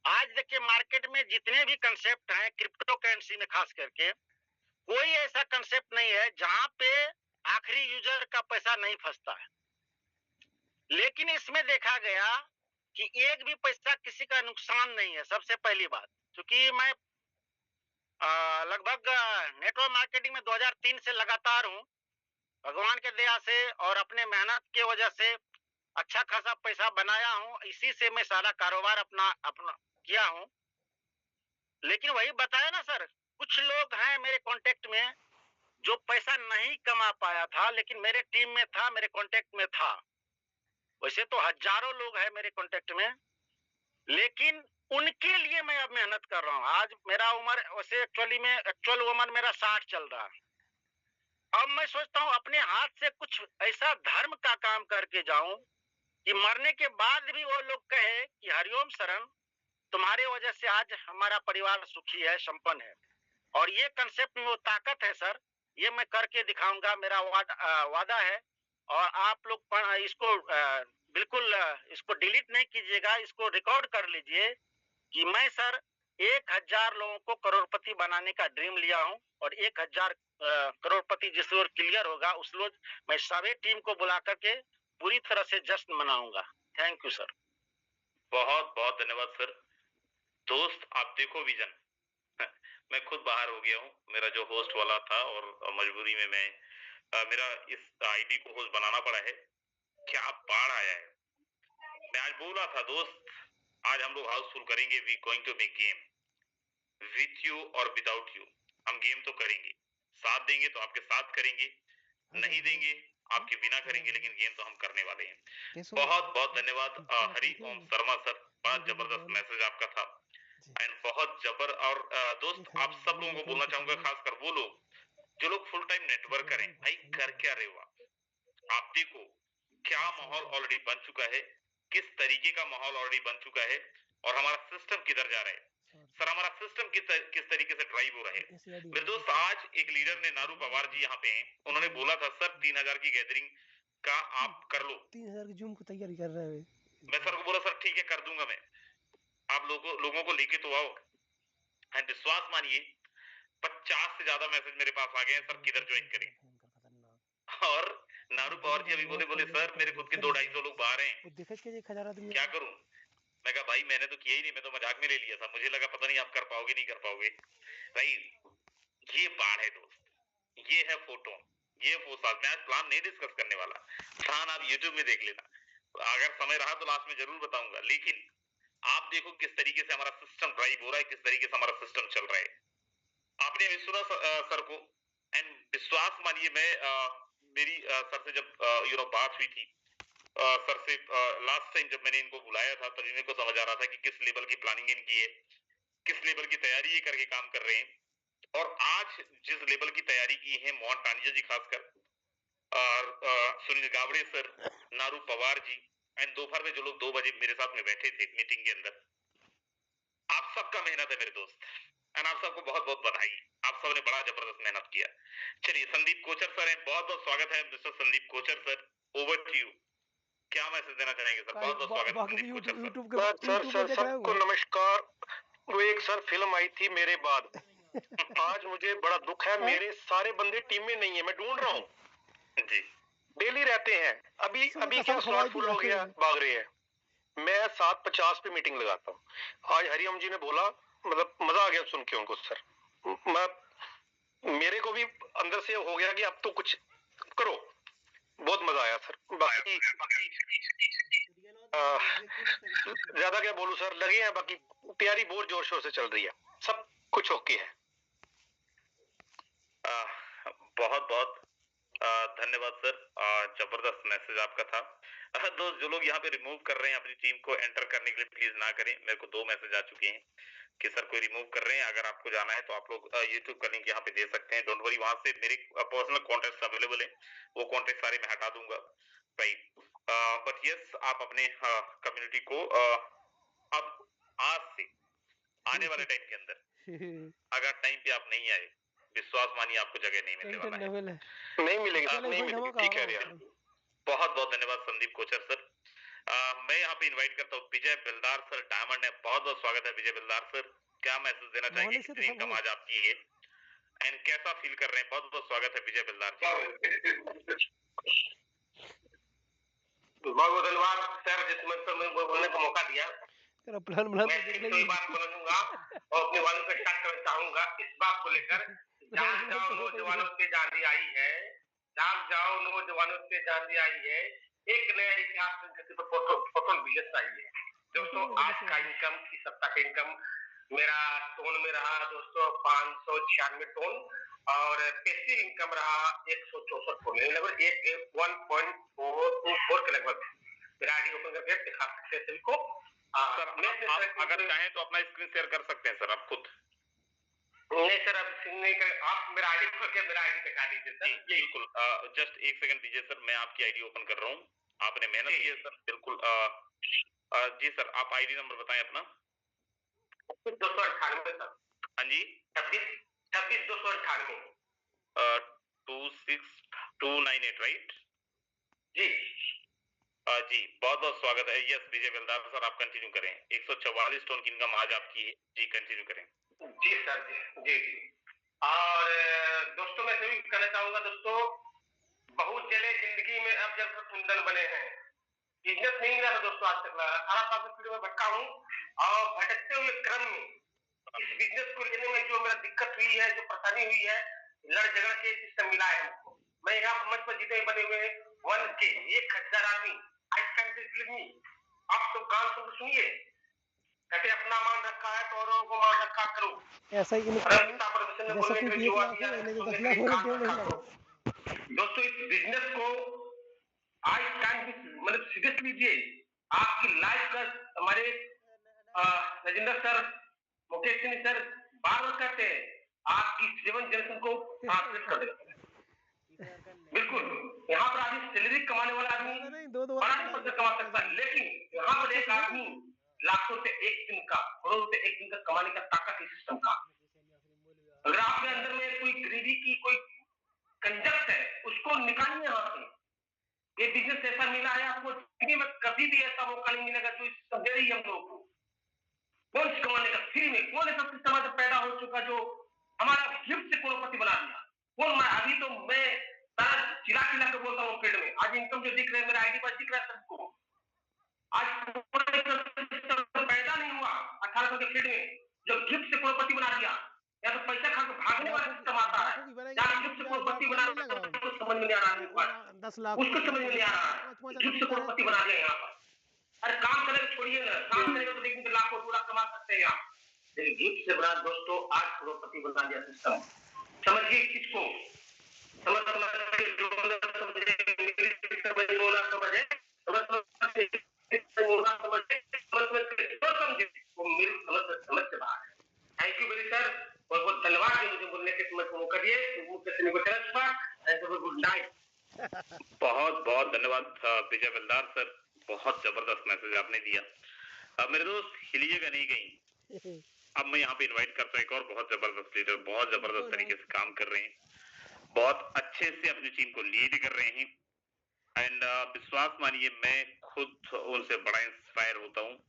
आज देखिए मार्केट में जितने भी कंसेप्ट हैं क्रिप्टो करेंसी में खास करके, कोई ऐसा कंसेप्ट नहीं है जहां पे आखिरी यूजर का पैसा नहीं फंसता है। लेकिन इसमें देखा गया कि एक भी पैसा किसी का नुकसान नहीं है, सबसे पहली बात। क्योंकि मैं लगभग नेटवर्क मार्केटिंग में 2003 से लगातार हूँ, भगवान के दया से और अपने मेहनत की वजह से अच्छा खासा पैसा बनाया हूँ, इसी से मैं सारा कारोबार अपना किया हूँ। लेकिन वही बताया ना सर, कुछ लोग हैं मेरे कांटेक्ट में जो पैसा नहीं कमा पाया था लेकिन मेरे टीम में था, मेरे कांटेक्ट में था। वैसे तो हजारों लोग हैं मेरे कांटेक्ट में, लेकिन उनके लिए मैं अब मेहनत कर रहा हूँ। आज मेरा उम्र वैसे एक्चुअल उम्र मेरा 60 चल रहा है। अब मैं सोचता हूँ अपने हाथ से कुछ ऐसा धर्म का काम करके जाऊं कि मरने के बाद भी वो लोग कहे कि हरिओम शरण, तुम्हारे वजह से आज हमारा परिवार सुखी है, संपन्न है। और ये कंसेप्ट में वो ताकत है सर, ये मैं करके दिखाऊंगा, मेरा वादा है। और आप लोग इसको बिल्कुल इसको डिलीट नहीं कीजिएगा, इसको रिकॉर्ड कर लीजिए कि मैं सर 1000 लोगों को करोड़पति बनाने का ड्रीम लिया हूं, और 1000 करोड़पति जिस रोज क्लियर होगा उस रोज मैं सभी टीम को बुला करके पूरी तरह से जश्न मनाऊंगा। Thank you sir. बहुत बहुत धन्यवाद सर। दोस्त आप देखो विजन, मैं खुद बाहर हो गया हूँ, मेरा जो होस्ट वाला था और मजबूरी में मैं मेरा इस आईडी को होस्ट बनाना पड़ा है। क्या बाढ़ आया है। मैं आज बोला था दोस्त, आज हम लोग हाउसफुल करेंगे, we going to make game with you और विदाउट यू। हम गेम तो करेंगे, साथ देंगे तो आपके साथ करेंगे, नहीं देंगे आपके बिना करेंगे, लेकिन गेम तो हम करने वाले हैं। बहुत बहुत धन्यवाद हरि ओम शर्मा सर, बड़ा जबरदस्त मैसेज आपका था एंड बहुत जबर। और दोस्त आप सब लोगों को बोलना चाहूंगा, खासकर वो लोग जो लोग फुल टाइम नेटवर्क करें, भाई कर क्या रहे हो आप देखो क्या माहौल ऑलरेडी बन चुका है, किस तरीके का माहौल ऑलरेडी बन चुका है और हमारा सिस्टम किधर जा रहा है। सर हमारा सिस्टम किस तरीके से ड्राइव हो रहा है। मेरे दोस्त आज एक लीडर ने, नारू पवार जी यहाँ पे हैं, उन्होंने बोला था सर 3000 की गैदरिंग का आप कर लो। 3000 की जूम को तैयारी कर रहे हैं। मैं सर को बोला सर ठीक है कर दूंगा मैं, आप लोगों को लेके तो आओ। एंड विश्वास मानिए 50 से ज्यादा मैसेज मेरे पास आ गए हैं, सर किधर ज्वाइन करें। और नारू पवार जी अभी बोले सर मेरे खुद के 200-250 लोग बाहर हैं, क्या करूं। मैं कहा भाई मैंने तो किया ही नहीं, मैं तो मजाक में ले लिया था, मुझे लगा पता नहीं आप कर पाओगे नहीं कर पाओगे। भाई ये बाढ़ है दोस्त, ये है फोटो, ये वो साल। मैं आज प्लान नहीं डिस्कस करने वाला, प्लान आप यूट्यूब में देख लेना, अगर समय रहा तो लास्ट में जरूर बताऊंगा। लेकिन आप देखो किस तरीके से हमारा सिस्टम ड्राइव हो रहा है, किस तरीके से हमारा सिस्टम चल रहा है। आपने अभी सुना सर को, एंड विश्वास मानिए मैं मेरी सर से जब बात हुई थी, सर से लास्ट टाइम जब मैंने इनको बुलाया था तभी मेरे को समझ आ रहा था कि किस लेवल की प्लानिंग इनकी है, किस लेवल की तैयारी ये करके काम कर रहे हैं। और आज जिस लेवल की तैयारी की है मोहन टानिया जी खासकर, और सुनील गावड़े सर, नारू पवार जी, एंड दोपहर में जो लोग 2 बजे मेरे साथ में बैठे थे मीटिंग के अंदर, आप सबका मेहनत है मेरे दोस्त, एंड आप सबको बहुत बहुत बधाई, आप सबने बड़ा जबरदस्त मेहनत किया। चलिए संदीप कोचर सर हैं, बहुत बहुत स्वागत है mister Sandeep Kochar sir, over to you. क्या मैसेज देना चाहेंगे सर? बहुत बहुत स्वागत है संदीप कोचर सर। सबको नमस्कार। वो एक सर फिल्म आई थी मेरे बाद, आज मुझे बड़ा दुख है, मेरे सारे बंदे टीम में नहीं है, मैं ढूंढ रहा हूँ जी। डेली रहते हैं, अभी क्या स्लॉट फुल हो गया, भाग रहे हैं। मैं 7:50 पे मीटिंग लगाता हूँ। आज हरिओम जी ने बोला, मतलब मजा आ गया सुन के उनको सर। मेरे को भी अंदर से हो गया कि अब तो कुछ करो, बहुत मजा आया सर। बाकी ज्यादा क्या बोलूं सर, लगे हैं, बाकी तैयारी बहुत जोर शोर से चल रही है, सब कुछ ओके है। बहुत बहुत धन्यवाद सर, जबरदस्त मैसेज आपका था। दोस्त जो लोग यहाँ पे रिमूव कर रहे हैं अपनी टीम को एंटर करने के लिए प्लीज ना करें, मेरे को 2 मैसेज आ चुके हैं कि सर कोई रिमूव कर रहे हैं। अगर आपको जाना है तो आप लोग यूट्यूब का लिंक यहाँ पे दे सकते हैं, डोंट वरी, वहां से मेरे पर्सनल कॉन्टेक्ट अवेलेबल है, वो कॉन्टेक्ट सारे मैं हटा दूंगा। राइट, बट यस आप अपने कम्युनिटी को अब आज से आने वाले टाइम के अंदर अगर टाइम पे आप नहीं आए, विश्वास मानिए आपको जगह नहीं मिलने वाला है, नहीं मिलेगी सर, नहीं मिलेगी, ठीक है यार। बहुत बहुत धन्यवाद संदीप कोचर सर। मैं यहाँ पे इनवाइट करता हूँ विजय बिलदार सर, डायमंड है, बहुत बहुत स्वागत है विजय बिलदार सर। क्या मैसेज देना चाहेंगे, कितनी इनकम आज आपकी है एंड कैसा फील कर रहे हैं? बहुत बहुत स्वागत है विजय बिलदार जी। बहुत बहुत धन्यवाद सर, जिस मैं बोलने का मौका दिया। प्लान बना मैं एक बात बोलूंगा और अपने वालों को स्टार्ट करना चाहूंगा इस बात को लेकर, जाग जाओ नौजवानों पे जांदी आई है, जाग जाओ नौजवानों पे जांदी आई है, एक नया इतिहास पर फोटो बिजनेस आई है। दोस्तों आज का इनकम, इस सप्ताह का इनकम मेरा टोन में रहा दोस्तों 596 टोन, और पैसिव इनकम रहा 164 करोड़, लगभग 1.424 के लगभग। मेरा आईडी ओपन करके दिखा सकते हैं सभी को। सर आप अगर चाहें तो अपना स्क्रीन शेयर कर सकते हैं सर आप खुद। नहीं सर, अब नहीं कर, आप मेरा आईडी खोल के मेरा आईडी दिखा दीजिए सर। जी बिल्कुल, जस्ट एक सेकंड दीजिए सर, मैं आपकी आईडी ओपन कर रहा हूँ। आपने मेहनत की है सर, बिल्कुल। जी सर, आप आईडी नंबर बताएं अपना। 298 सर। हाँ जी, 26 298 26298 राइट जी। जी बहुत बहुत स्वागत है। यस विजय बेलदार सर, आप कंटिन्यू करें। 144 टन की इनकम आज आपकी है जी, कंटिन्यू करें। जी सर, जी जी। और दोस्तों मैं सभी कहना चाहूंगा दोस्तों, बहुत जले जिंदगी में अब जब कुंदन बने हैं। बिजनेस नहीं मिला था दोस्तों आज तक। 18 साल से में भटका हूँ और भटकते हुए क्रम में इस बिजनेस को लेने में जो मेरा दिक्कत हुई है, जो परेशानी हुई है, लड़ झगड़ के सिस्टम मिला है हमको। मैं यहाँ पर मंच पर जितने बने हुए 1,000 आदमी आप तो कान सुनिए, कहते अपना मान रखा है तो औरों को मान रखा करो। ऐसा ही इनका जैसा तू किए थे मैंने तो 10 लाख हो गए। दोस्तों इस बिजनेस को आज टाइम मतलब सीरियस लीजिए। आपकी लाइफ का हमारे राजेंद्र सर, मुकेश सिंह सर बार बार कहते हैं आपकी 7 जनरेशन को ट्रांसलेट कर देगा। बिल्कुल, यहाँ पर आदमी सैलरी कमाने वाला आदमी बड़ा पैसा कमा सकता है, लेकिन यहाँ पर एक आदमी लाखों से एक दिन का, करोड़ों से एक दिन का कमाने का ताकत है सिस्टम का। अगर आपके अंदर में कोई गरीबी की कोई कंजक्ट है, उसको निकालिए यहाँ से। ये बिजनेस ऐसा मिला है आपको, जिंदगी में कभी भी ऐसा मौका नहीं मिलेगा जो सिस्टम दे रही है हम लोगों को। कौन कमाने का फ्री में, कौन ऐसा सिस्टम पैदा हो चुका जो हमारा गिफ्ट से करोड़पति बना दिया? कौन? मैं अभी तो मैं चिल्ला चिल्ला के बोलता हूँ फील्ड में। आज इनकम जो दिख रहा है मेरा आईडी पर दिख रहा है सबको। आज पैदा नहीं हुआ 18 साल के फील्ड में जो गिफ्ट से करोड़पति बना दिया। या तो पैसा खा के भागने वाला सिस्टम आता है, या गिफ्ट से करोड़पति बना दिया, उसको समझ में नहीं आ रहा है। 10 लाख उसको समझ में नहीं आ रहा है, गिफ्ट से करोड़पति बना दिया यहाँ पर। अरे काम करेगा छोड़िए ना, काम करेगा तो देखिए लाखों 2 लाख कमा सकते हैं यहाँ, लेकिन गिफ्ट से बना दोस्तों आज करोड़पति बना दिया सिस्टम। समझिए इस चीज को, थैंक यू वेरी सर, बहुत बहुत धन्यवाद मुझे बोलने के समय को मौका दिए। Good night. बहुत बहुत धन्यवाद विजय बेलदार सर, बहुत जबरदस्त मैसेज आपने दिया। अब मेरे दोस्त हिलिएगा नहीं कहीं। अब मैं यहाँ पे इनवाइट करता हूँ एक और बहुत जबरदस्त लीडर, बहुत जबरदस्त तरीके से काम कर रहे हैं, बहुत अच्छे से अपनी टीम को लीड कर रहे हैं। एंड विश्वास मानिए मैं खुद उनसे बड़ा इंस्पायर होता हूँ।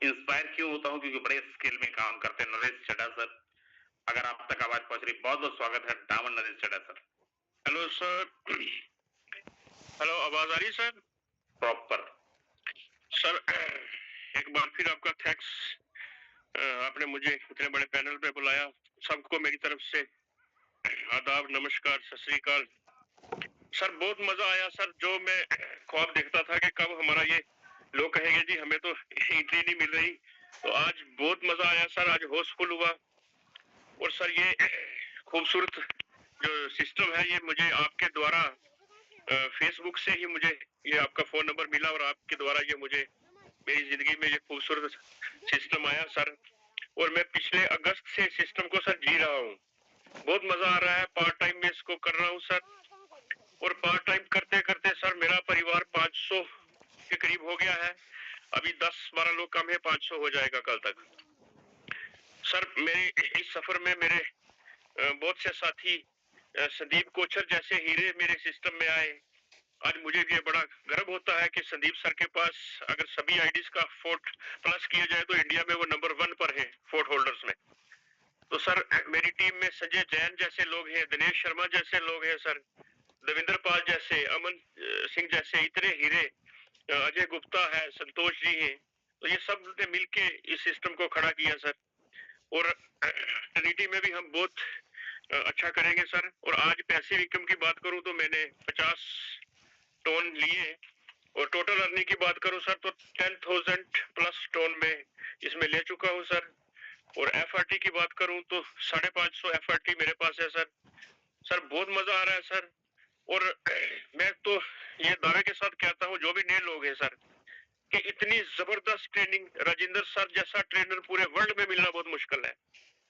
इंस्पायर क्यों होता हूँ? क्योंकि बड़े स्केल में काम करते हैं। नरेश चड्ढा सर, अगर आप तक आवाज पहुंच रही, बहुत बहुत स्वागत है। डामन Naresh Chadha sir. Hello sir, hello आवाज आ रही सर? प्रॉपर सर, एक बार फिर आपका थैंक्स, आपने मुझे इतने बड़े पैनल पे बुलाया। सबको मेरी तरफ से आदाब, नमस्कार, सत श्री अकाल। सर बहुत मजा आया सर। जो मैं ख्वाब देखता था कि कब हमारा ये लोग कहेंगे जी हमें तो एंट्री नहीं मिल रही, तो आज बहुत मजा आया सर। आज हाउसफुल हुआ। और सर ये खूबसूरत जो सिस्टम है ये मुझे आपके द्वारा फेसबुक से ही मुझे ये आपका फोन नंबर मिला और आपके द्वारा ये मुझे मेरी जिंदगी में ये खूबसूरत सिस्टम आया सर। और मैं पिछले अगस्त से सिस्टम को सर जी रहा हूँ। बहुत मजा आ रहा है। पार्ट टाइम में इसको कर रहा हूँ सर। और पार्ट टाइम करते करते सर मेरा परिवार 500 के करीब हो गया है। अभी 10-12 लोग कम है, 500 हो जाएगा कल तक। सर मेरे इस सफर में मेरे बहुत से साथी संदीप कोचर जैसे हीरे मेरे सिस्टम में आए। आज मुझे ये बड़ा गर्व होता है कि संदीप सर के पास अगर सभी आईडीज का फोर्ट प्लस किया जाए तो इंडिया में वो नंबर 1 पर है फोर्ट होल्डर्स में। तो सर मेरी टीम में संजय जैन जैसे लोग हैं, दिनेश शर्मा जैसे लोग हैं सर, देवेंद्र पाल जैसे, अमन सिंह जैसे इतने हीरे, अजय गुप्ता है, संतोष जी हैं। तो ये सब ने मिलके इस सिस्टम को खड़ा किया सर। और ट्रिनिटी में भी हम बहुत अच्छा करेंगे सर। और आज पैसिव इनकम की बात करूं तो मैंने 50 टोन लिए और टोटल अर्निंग की बात करूं सर तो 10,000 प्लस टोन में इसमें ले चुका हूं सर। और FRT की बात करूं तो 550 FRT मेरे पास है सर। सर बहुत मजा आ रहा है सर। और मैं तो ये दावे के साथ कहता हूँ, जो भी नए लोग हैं सर, कि इतनी जबरदस्त ट्रेनिंग राजेंद्र सर जैसा ट्रेनर पूरे वर्ल्ड में मिलना बहुत मुश्किल है।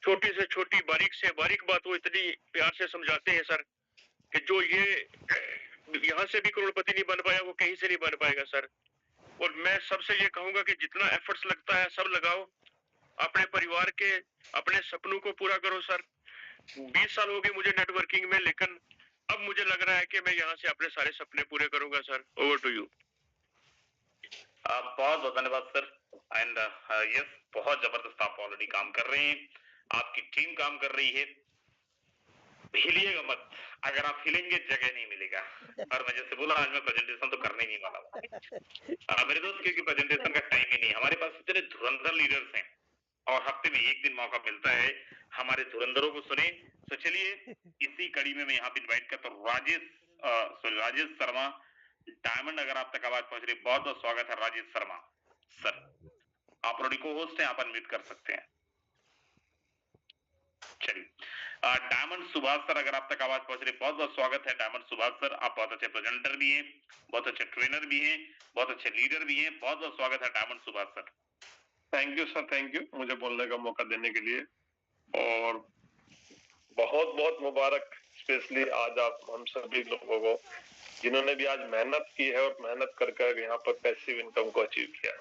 छोटी से छोटी, बारीक से बारीक बात वो इतनी प्यार से समझाते हैं सर, कि जो ये यहाँ से भी करोड़पति नहीं बन पाया, वो कहीं से नहीं बन पाएगा सर। और मैं सबसे ये कहूंगा कि जितना एफर्ट्स लगता है सब लगाओ, अपने परिवार के, अपने सपनों को पूरा करो सर। 20 साल हो गए मुझे नेटवर्किंग में, लेकिन अब मुझे लग रहा है कि मैं यहाँ से अपने सारे सपने पूरे करूंगा सर। Over to you. बहुत बहुत धन्यवाद सर। एंड यस, बहुत जबरदस्त आप ऑलरेडी काम कर रहे हैं, आपकी टीम काम कर रही है। हिलिएगा मत, अगर आप हिलेंगे जगह नहीं मिलेगा। और मैं जैसे बोला, आज मैं प्रेजेंटेशन तो करने नहीं वाला हूँ मेरे दोस्त, क्योंकि प्रेजेंटेशन का टाइम ही नहीं। हमारे पास इतने धुरंधर लीडर्स हैं और हफ्ते में एक दिन मौका मिलता है हमारे धुरंधरों को सुने। तो चलिए, इसी कड़ी में मैं यहाँ पे इन्वाइट करता हूँ राजेश शर्मा डायमंड। अगर आप तक आवाज पहुंच रही, बहुत बहुत स्वागत है राजेश शर्मा सर। आप ऑलरेडी को होस्ट हैं, आप अनम्यूट कर सकते हैं। चलिए, डायमंड सुभाष सर, अगर आप तक आवाज पहुंच रही, बहुत बहुत स्वागत है डायमंड सुभाष सर। आप बहुत अच्छे प्रेजेंटर भी हैं, बहुत अच्छे ट्रेनर भी हैं, बहुत अच्छे लीडर भी हैं। बहुत बहुत स्वागत है diamond Subhash sir. Thank you sir, thank you मुझे बोलने का मौका देने के लिए। और बहुत बहुत मुबारक स्पेशली आज आप हम सभी लोगों को, जिन्होंने भी आज मेहनत की है और मेहनत कर कर यहाँ पर पैसिव इनकम को अचीव किया।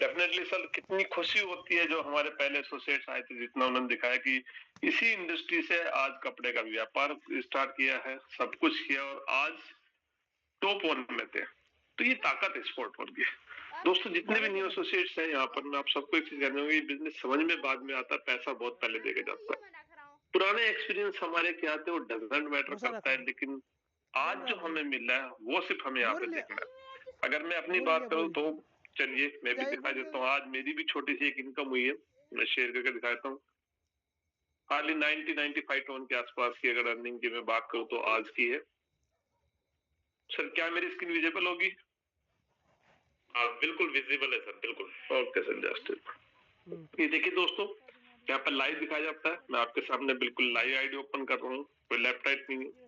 डेफिनेटली सर, कितनी खुशी होती है जो हमारे पहले एसोसिएट्स आए थे, जितना उन्होंने दिखाया कि इसी इंडस्ट्री से आज कपड़े का व्यापार स्टार्ट किया है, सब कुछ किया और आज टॉप 1 में थे। तो ये ताकत है स्पोर्ट वर्क की। दोस्तों, जितने भी न्यू एसोसिएट्स हैं यहाँ पर, मैं आप सबको एक चीज कहना चाहूंगा, बिजनेस समझ में बाद में आता है, पैसा बहुत पहले देके जाता है। पुराने एक्सपीरियंस हमारे क्या थे वो डजंट मैटर करता है, लेकिन आज जो हमें मिल रहा है वो सिर्फ हमें यहाँ पे देखना है। अगर मैं अपनी बात करूँ तो चलिए मैं भी दिखा देता हूँ। आज मेरी भी छोटी सी एक इनकम हुई है, मैं शेयर करके दिखाता हूँ। हार्डली 90-95 टन के आसपास की अगर अर्निंग की मैं बात करूँ तो आज की है। सर, क्या मेरी स्क्रीन विजिबल होगी? बिल्कुल विजिबल है सर, बिल्कुल। ओके सर, जस्ट ये देखिए दोस्तों, यहाँ पर लाइव दिखाया जाता है। मैं आपके सामने बिल्कुल लाइव आईडी ओपन कर रहा हूँ, कोई लेफ्ट राइट नहीं है।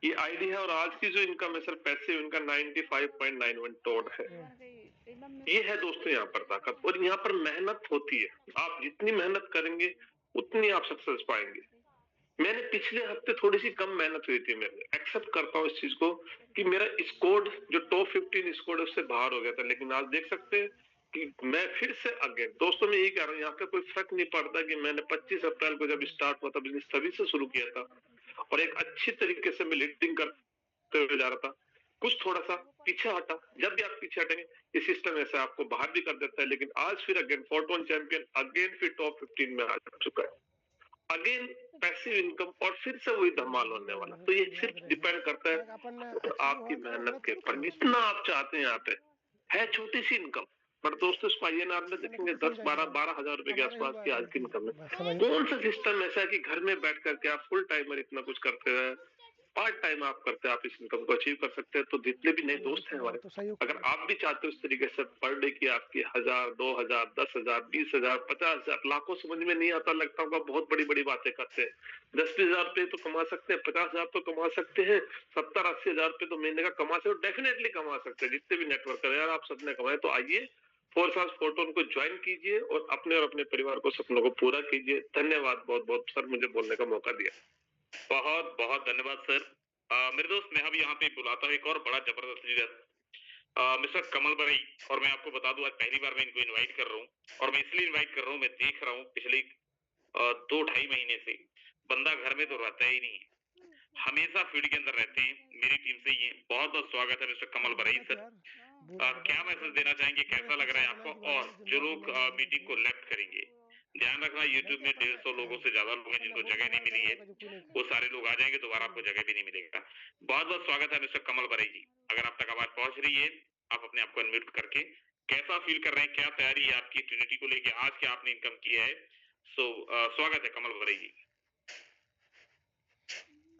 ये आईडी है और आज की जो इनकम है सर पैसिव इनका 95.91 टोड है। ये है दोस्तों यहाँ पर ताकत, और यहाँ पर मेहनत होती है। आप जितनी मेहनत करेंगे उतनी आप सक्सेस पाएंगे। मैंने पिछले हफ्ते थोड़ी सी कम मेहनत हुई थी, मैं एक्सेप्ट करता हूँ इस चीज को कि मेरा स्कोर जो टॉप 15 स्कोर उससे बाहर हो गया था। लेकिन आज देख सकते हैं कि मैं फिर से अगेन, दोस्तों मैं यही कह रहा हूँ, यहाँ पे कोई फर्क नहीं पड़ता कि मैंने 25 अप्रैल को जब स्टार्ट हुआ था बिजनेस तभी से शुरू किया था और एक अच्छी तरीके से मैं लीडिंग करते हुए जा रहा था। कुछ थोड़ा सा पीछे हटा, जब भी आप पीछे हटेंगे ये सिस्टम ऐसे आपको बाहर भी कर देता है। लेकिन आज फिर अगेन 4-1 चैंपियन, अगेन फिर टॉप 15 में आ चुका है, अगेन पैसिव इनकम और फिर से वही धमाल होने वाला। तो ये सिर्फ डिपेंड करता है आपकी मेहनत के ऊपर। जितना आप चाहते हैं, यहाँ पे है छोटी सी इनकम, पर दोस्तों इसको INR में देखेंगे 10-12 हजार रुपए के आसपास की आज की इनकम है। कौन सा सिस्टम ऐसा है कि घर में बैठ करके आप फुल टाइमर इतना कुछ करते हैं, पार्ट टाइम आप करते हैं, आप इस इनकम को अचीव कर सकते हैं। तो जितने भी नए दोस्त हैं हमारे, अगर आप भी चाहते हो इस तरीके से पर डे की आपकी 1000, 2000, 10,000, 20,000, 50,000, लाखों समझ में नहीं आता, लगता होगा बहुत बड़ी बड़ी बातें करते हैं। 10-20 हजार रुपए तो कमा सकते हैं, 50 हजार तो कमा सकते हैं, 70-80 हजार रुपए तो महीने का कमा सकते हो, डेफिनेटली कमा सकते हैं। जितने भी नेटवर्क है यार, आप सबने कमाए तो आइए फोर्स फोटोन को ज्वाइन कीजिए और अपने परिवार को सपनों को पूरा कीजिए। धन्यवाद बहुत बहुत सर, मुझे बोलने का मौका दिया। बहुत बहुत धन्यवाद सर। मेरे दोस्त, मैं अभी यहाँ पे बुलाता हूँ एक और बड़ा जबरदस्त लीडर, मिस्टर कमल बरई। और मैं आपको बता दूं, आज पहली बार मैं इनको इनवाइट कर रहा हूँ, और मैं इसलिए इनवाइट कर रहा हूँ, मैं देख रहा हूँ पिछले 2-2.5 महीने से बंदा घर में तो रहता ही नहीं है, हमेशा फील्ड के अंदर रहते हैं। मेरी टीम से ये बहुत बहुत स्वागत है मिस्टर कमल बरई सर। क्या मैसेज देना चाहेंगे, कैसा लग रहा है आपको? और जो लोग मीटिंग को लेफ्ट करेंगे, ध्यान रखना यूट्यूब में 150 लोगों से ज्यादा लोग हैं जिनको जगह नहीं मिली है, वो सारे लोग आ जाएंगे, दोबारा आपको जगह भी नहीं मिलेगा। बहुत बहुत स्वागत है मिस्टर कमल बरई जी। अगर आप तक आवाज पहुंच रही है, आप अपने आप को अनम्यूट करके कैसा फील कर रहे हैं, क्या तैयारी है आपकी ट्रिनिटी को लेके, आज क्या आपने इनकम की है? सो स्वागत है कमल बरई जी।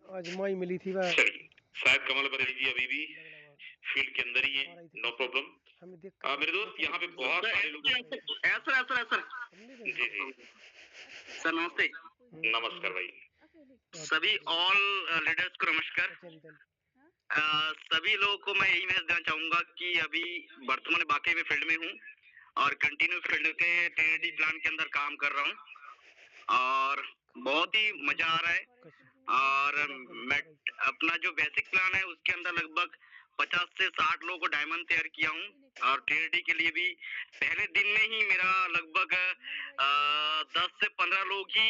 आज माई मिली थी वह, चलिए, शायद कमल बरई जी अभी भी फील्ड के अंदर ही है, नो प्रॉब्लम। मेरे दोस्त, यहाँ पे बहुत सारे लोग ऐसा जी जी सर नमस्ते। नमस्कार भाई। सभी ऑल लीडर्स को नमस्कार। सभी लोगों को मैं यही मैसेज देना चाहूंगा कि अभी वर्तमान वाकई में फील्ड में हूँ और कंटिन्यू फील्ड के टीएडी प्लान के अंदर काम कर रहा हूँ और बहुत ही मजा आ रहा है। और मैं अपना जो बेसिक प्लान है उसके अंदर लगभग 50 से 60 लोगों को डायमंड तैयार किया हूँ और टीएडी के लिए भी पहले दिन में ही मेरा लगभग 10 से 15 लोग ही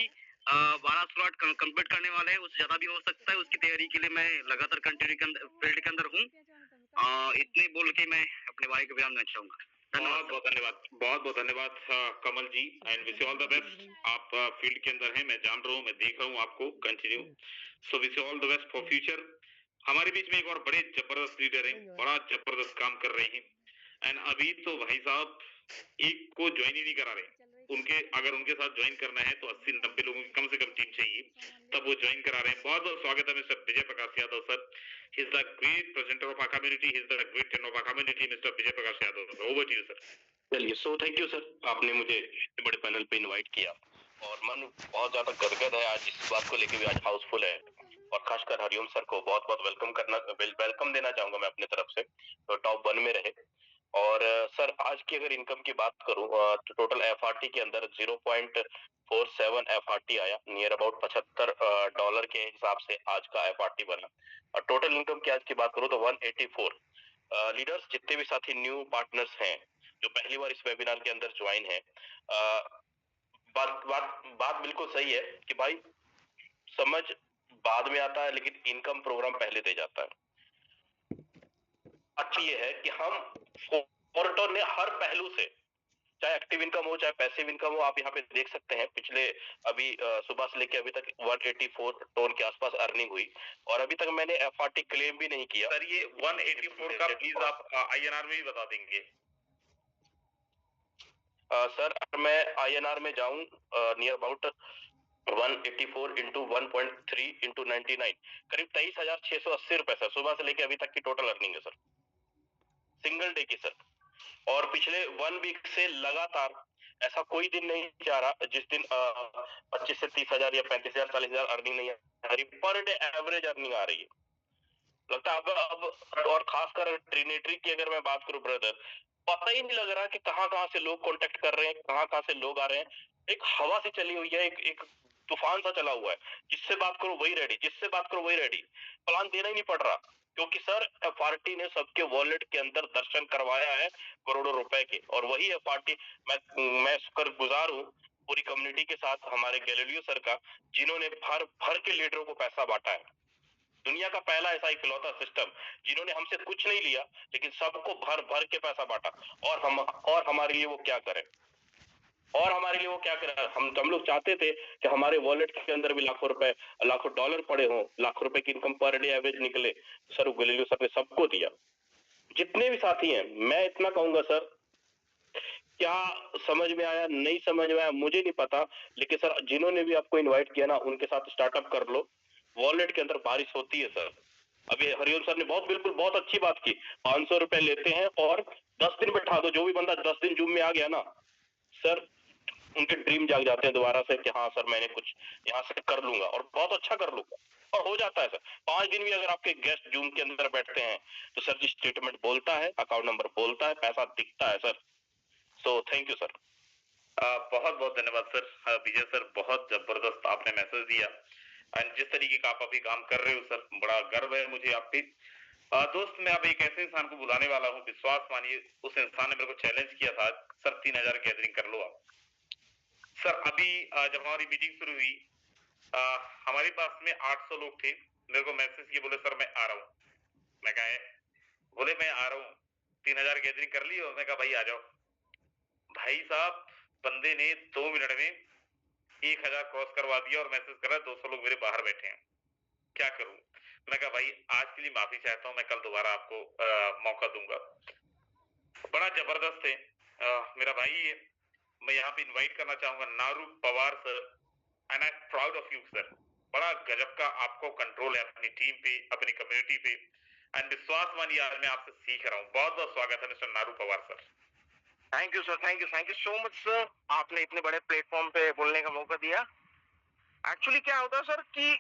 12 स्लॉट कंप्लीट करने वाले हैं। उससे ज्यादा भी हो सकता है। उसकी तैयारी के लिए मैं लगातार कंटिन्यू फील्ड के अंदर हूँ। इतने बोल के मैं अपने भाई को बयान देना चाहूंगा। बहुत बहुत धन्यवाद, बहुत बहुत धन्यवाद Kamal ji, and wish you all the best. आप फील्ड के अंदर हैं, मैं जान रहा हूँ, मैं देख रहा हूँ आपको continue, so wish you all the best for future. हमारे बीच में एक और बड़े जबरदस्त लीडर हैं, बड़ा जबरदस्त काम कर रहे हैं, एंड अभी तो भाई साहब एक को ज्वाइन ही नहीं करा रहे। उनके अगर उनके साथ ज्वाइन करना है तो 80-90 लोगों की कम से कम टीम चाहिए, तब वो ज्वाइन करा रहे हैं। बहुत बहुत स्वागत है mister Vijay Prakash Yadav sir. He is the great presenter of our community, he is the great friend of our community, mister Vijay Prakash Yadav. Over to you sir. चलिए, सो थैंक यू सर, आपने मुझे इतने बड़े पैनल पे इनवाइट किया और मन बहुत ज्यादा गदगद है आज इस बात को लेके भी। आज हाउसफुल है और खासकर हरिओम सर को बहुत बहुत वेलकम देना चाहूंगा मैं अपने तरफ से, तो टॉप 1 में रहे। और सर आज की अगर इनकम की बात करूं तो टोटल एफआरटी के अंदर 0.47 एफआरटी आया, नियर अबाउट $75 के हिसाब से आज का एफआरटी बना। और टोटल इनकम की आज की बात करूं तो 184। लीडर्स जितने भी साथी न्यू पार्टनर्स हैं जो पहली बार इस वेबिनार के अंदर ज्वाइन है, बात बिल्कुल सही है कि भाई समझ बाद में आता है लेकिन इनकम प्रोग्राम पहले दे जाता है। अच्छी ये है कि हम फोरटोन ने हर पहलू से, चाहे एक्टिव इनकम हो चाहे पैसिव इनकम हो, आप यहाँ पे देख सकते हैं पिछले अभी सुबह से लेके अभी तक 184 टोन के आसपास अर्निंग हुई और अभी तक मैंने एफआरटी क्लेम भी नहीं किया। सर ये 184 का प्लीज आप आईएनआर में भी बता देंगे। सर अगर मैं आईएनआर में जाऊं नियर अबाउट 184 इंटू 1.3 इंटू 99 करीब 23,680 रुपए सर, सुबह से लेके अभी तक की टोटल अर्निंग है सर, सिंगल डे की सर। और पिछले 1 वीक से लगातार ऐसा कोई दिन नहीं जा रहा जिस दिन 25 से 30,000 या 35,000 40,000 अर्निंग नहीं आ रही। पर डे एवरेज अर्निंग आ रही है लगता है अब। और खासकर ट्रिनिटी की अगर मैं बात करूं ब्रदर, पता ही नहीं लग रहा कि कहाँ से लोग कांटेक्ट कर रहे हैं, कहाँ से लोग आ रहे हैं। एक हवा से चली हुई है, एक तूफान सा चला हुआ है, जिससे बात करो वही रेडी, जिससे बात करो वही रेडी। प्लान देना ही नहीं पड़ रहा क्योंकि सर एफआरटी ने सबके वॉलेट के अंदर दर्शन करवाया है करोड़ों रुपए के। और वही एफआरटी मैं शुक्रगुजार हूँ पूरी कम्युनिटी के साथ हमारे गैलीलियो सर का, जिन्होंने भर के लीडरों को पैसा बांटा है। दुनिया का पहला ऐसा इकलौता सिस्टम जिन्होंने हमसे कुछ नहीं लिया लेकिन सबको भर के पैसा बांटा। और हमारे लिए वो क्या करे, हम लोग चाहते थे कि हमारे वॉलेट के अंदर भी लाखों रुपए लाखों डॉलर पड़े हों, लाखों रुपए की इनकम पर डे एवरेज निकले। सर गैलीलियो सर ने सबको दिया, जितने भी साथी हैं। मैं इतना कहूंगा सर, क्या समझ में आया नहीं समझ में आया मुझे नहीं पता, लेकिन सर जिन्होंने भी आपको इन्वाइट किया ना उनके साथ स्टार्टअप कर लो। वॉलेट के अंदर बारिश होती है सर। अभी हरिओम सर ने बहुत अच्छी बात की, 500 रुपए लेते हैं और 10 दिन बैठा दो। जो भी बंदा 10 दिन जूम में आ गया ना सर, उनके ड्रीम जाग जाते हैं दोबारा से कि हाँ सर मैंने कुछ यहाँ से कर लूंगा और बहुत अच्छा कर लूंगा, और हो जाता है सर। 5 दिन भी अगर आपके गेस्ट जूम के अंदर बैठते हैं तो सर जी स्टेटमेंट बोलता है, अकाउंट नंबर बोलता है, पैसा दिखता है sir. So thank you sir. बहुत बहुत धन्यवाद सर। विजय सर बहुत जबरदस्त आपने मैसेज दिया, एंड जिस तरीके का आप अभी काम कर रहे हो सर, बड़ा गर्व है मुझे आप पे। दोस्त मैं अब एक ऐसे इंसान को बुलाने वाला हूँ, विश्वास मानिए उस इंसान ने मेरे को चैलेंज किया था, सर 3,000 गैदरिंग कर लो आप। सर अभी जब हमारी मीटिंग शुरू हुई हमारे पास में 800 लोग थे। मेरे को मैसेज किए, बोले सर मैं आ रहा हूँ। मैं कहा बोले मैं आ रहा हूँ, 3,000 गैदरिंग कर ली हो? मैं कहा भाई आ जाओ। भाई साहब बंदे ने 2 मिनट में 1,000 क्रॉस करवा दिया और मैसेज करा 200 लोग मेरे बाहर बैठे हैं, क्या करूं? मैं कहा भाई आज के लिए माफी चाहता हूं, मैं कल दोबारा आपको मौका दूंगा। बड़ा जबरदस्त है मेरा भाई है। मैं यहाँ पे इनवाइट करना चाहूंगा Naru Pawar sir, and I am proud of you sir. बड़ा गजब का आपको कंट्रोल है अपनी टीम पे, अपनी कम्युनिटी पे, एंड विश्वास मानिए आज मैं आपसे सीख रहा हूँ। बहुत बहुत स्वागत है mister Naru Pawar sir. Thank you sir, thank you so much sir, आपने इतने बड़े प्लेटफॉर्म पे बोलने का मौका दिया। एक्चुअली क्या होता है सर कि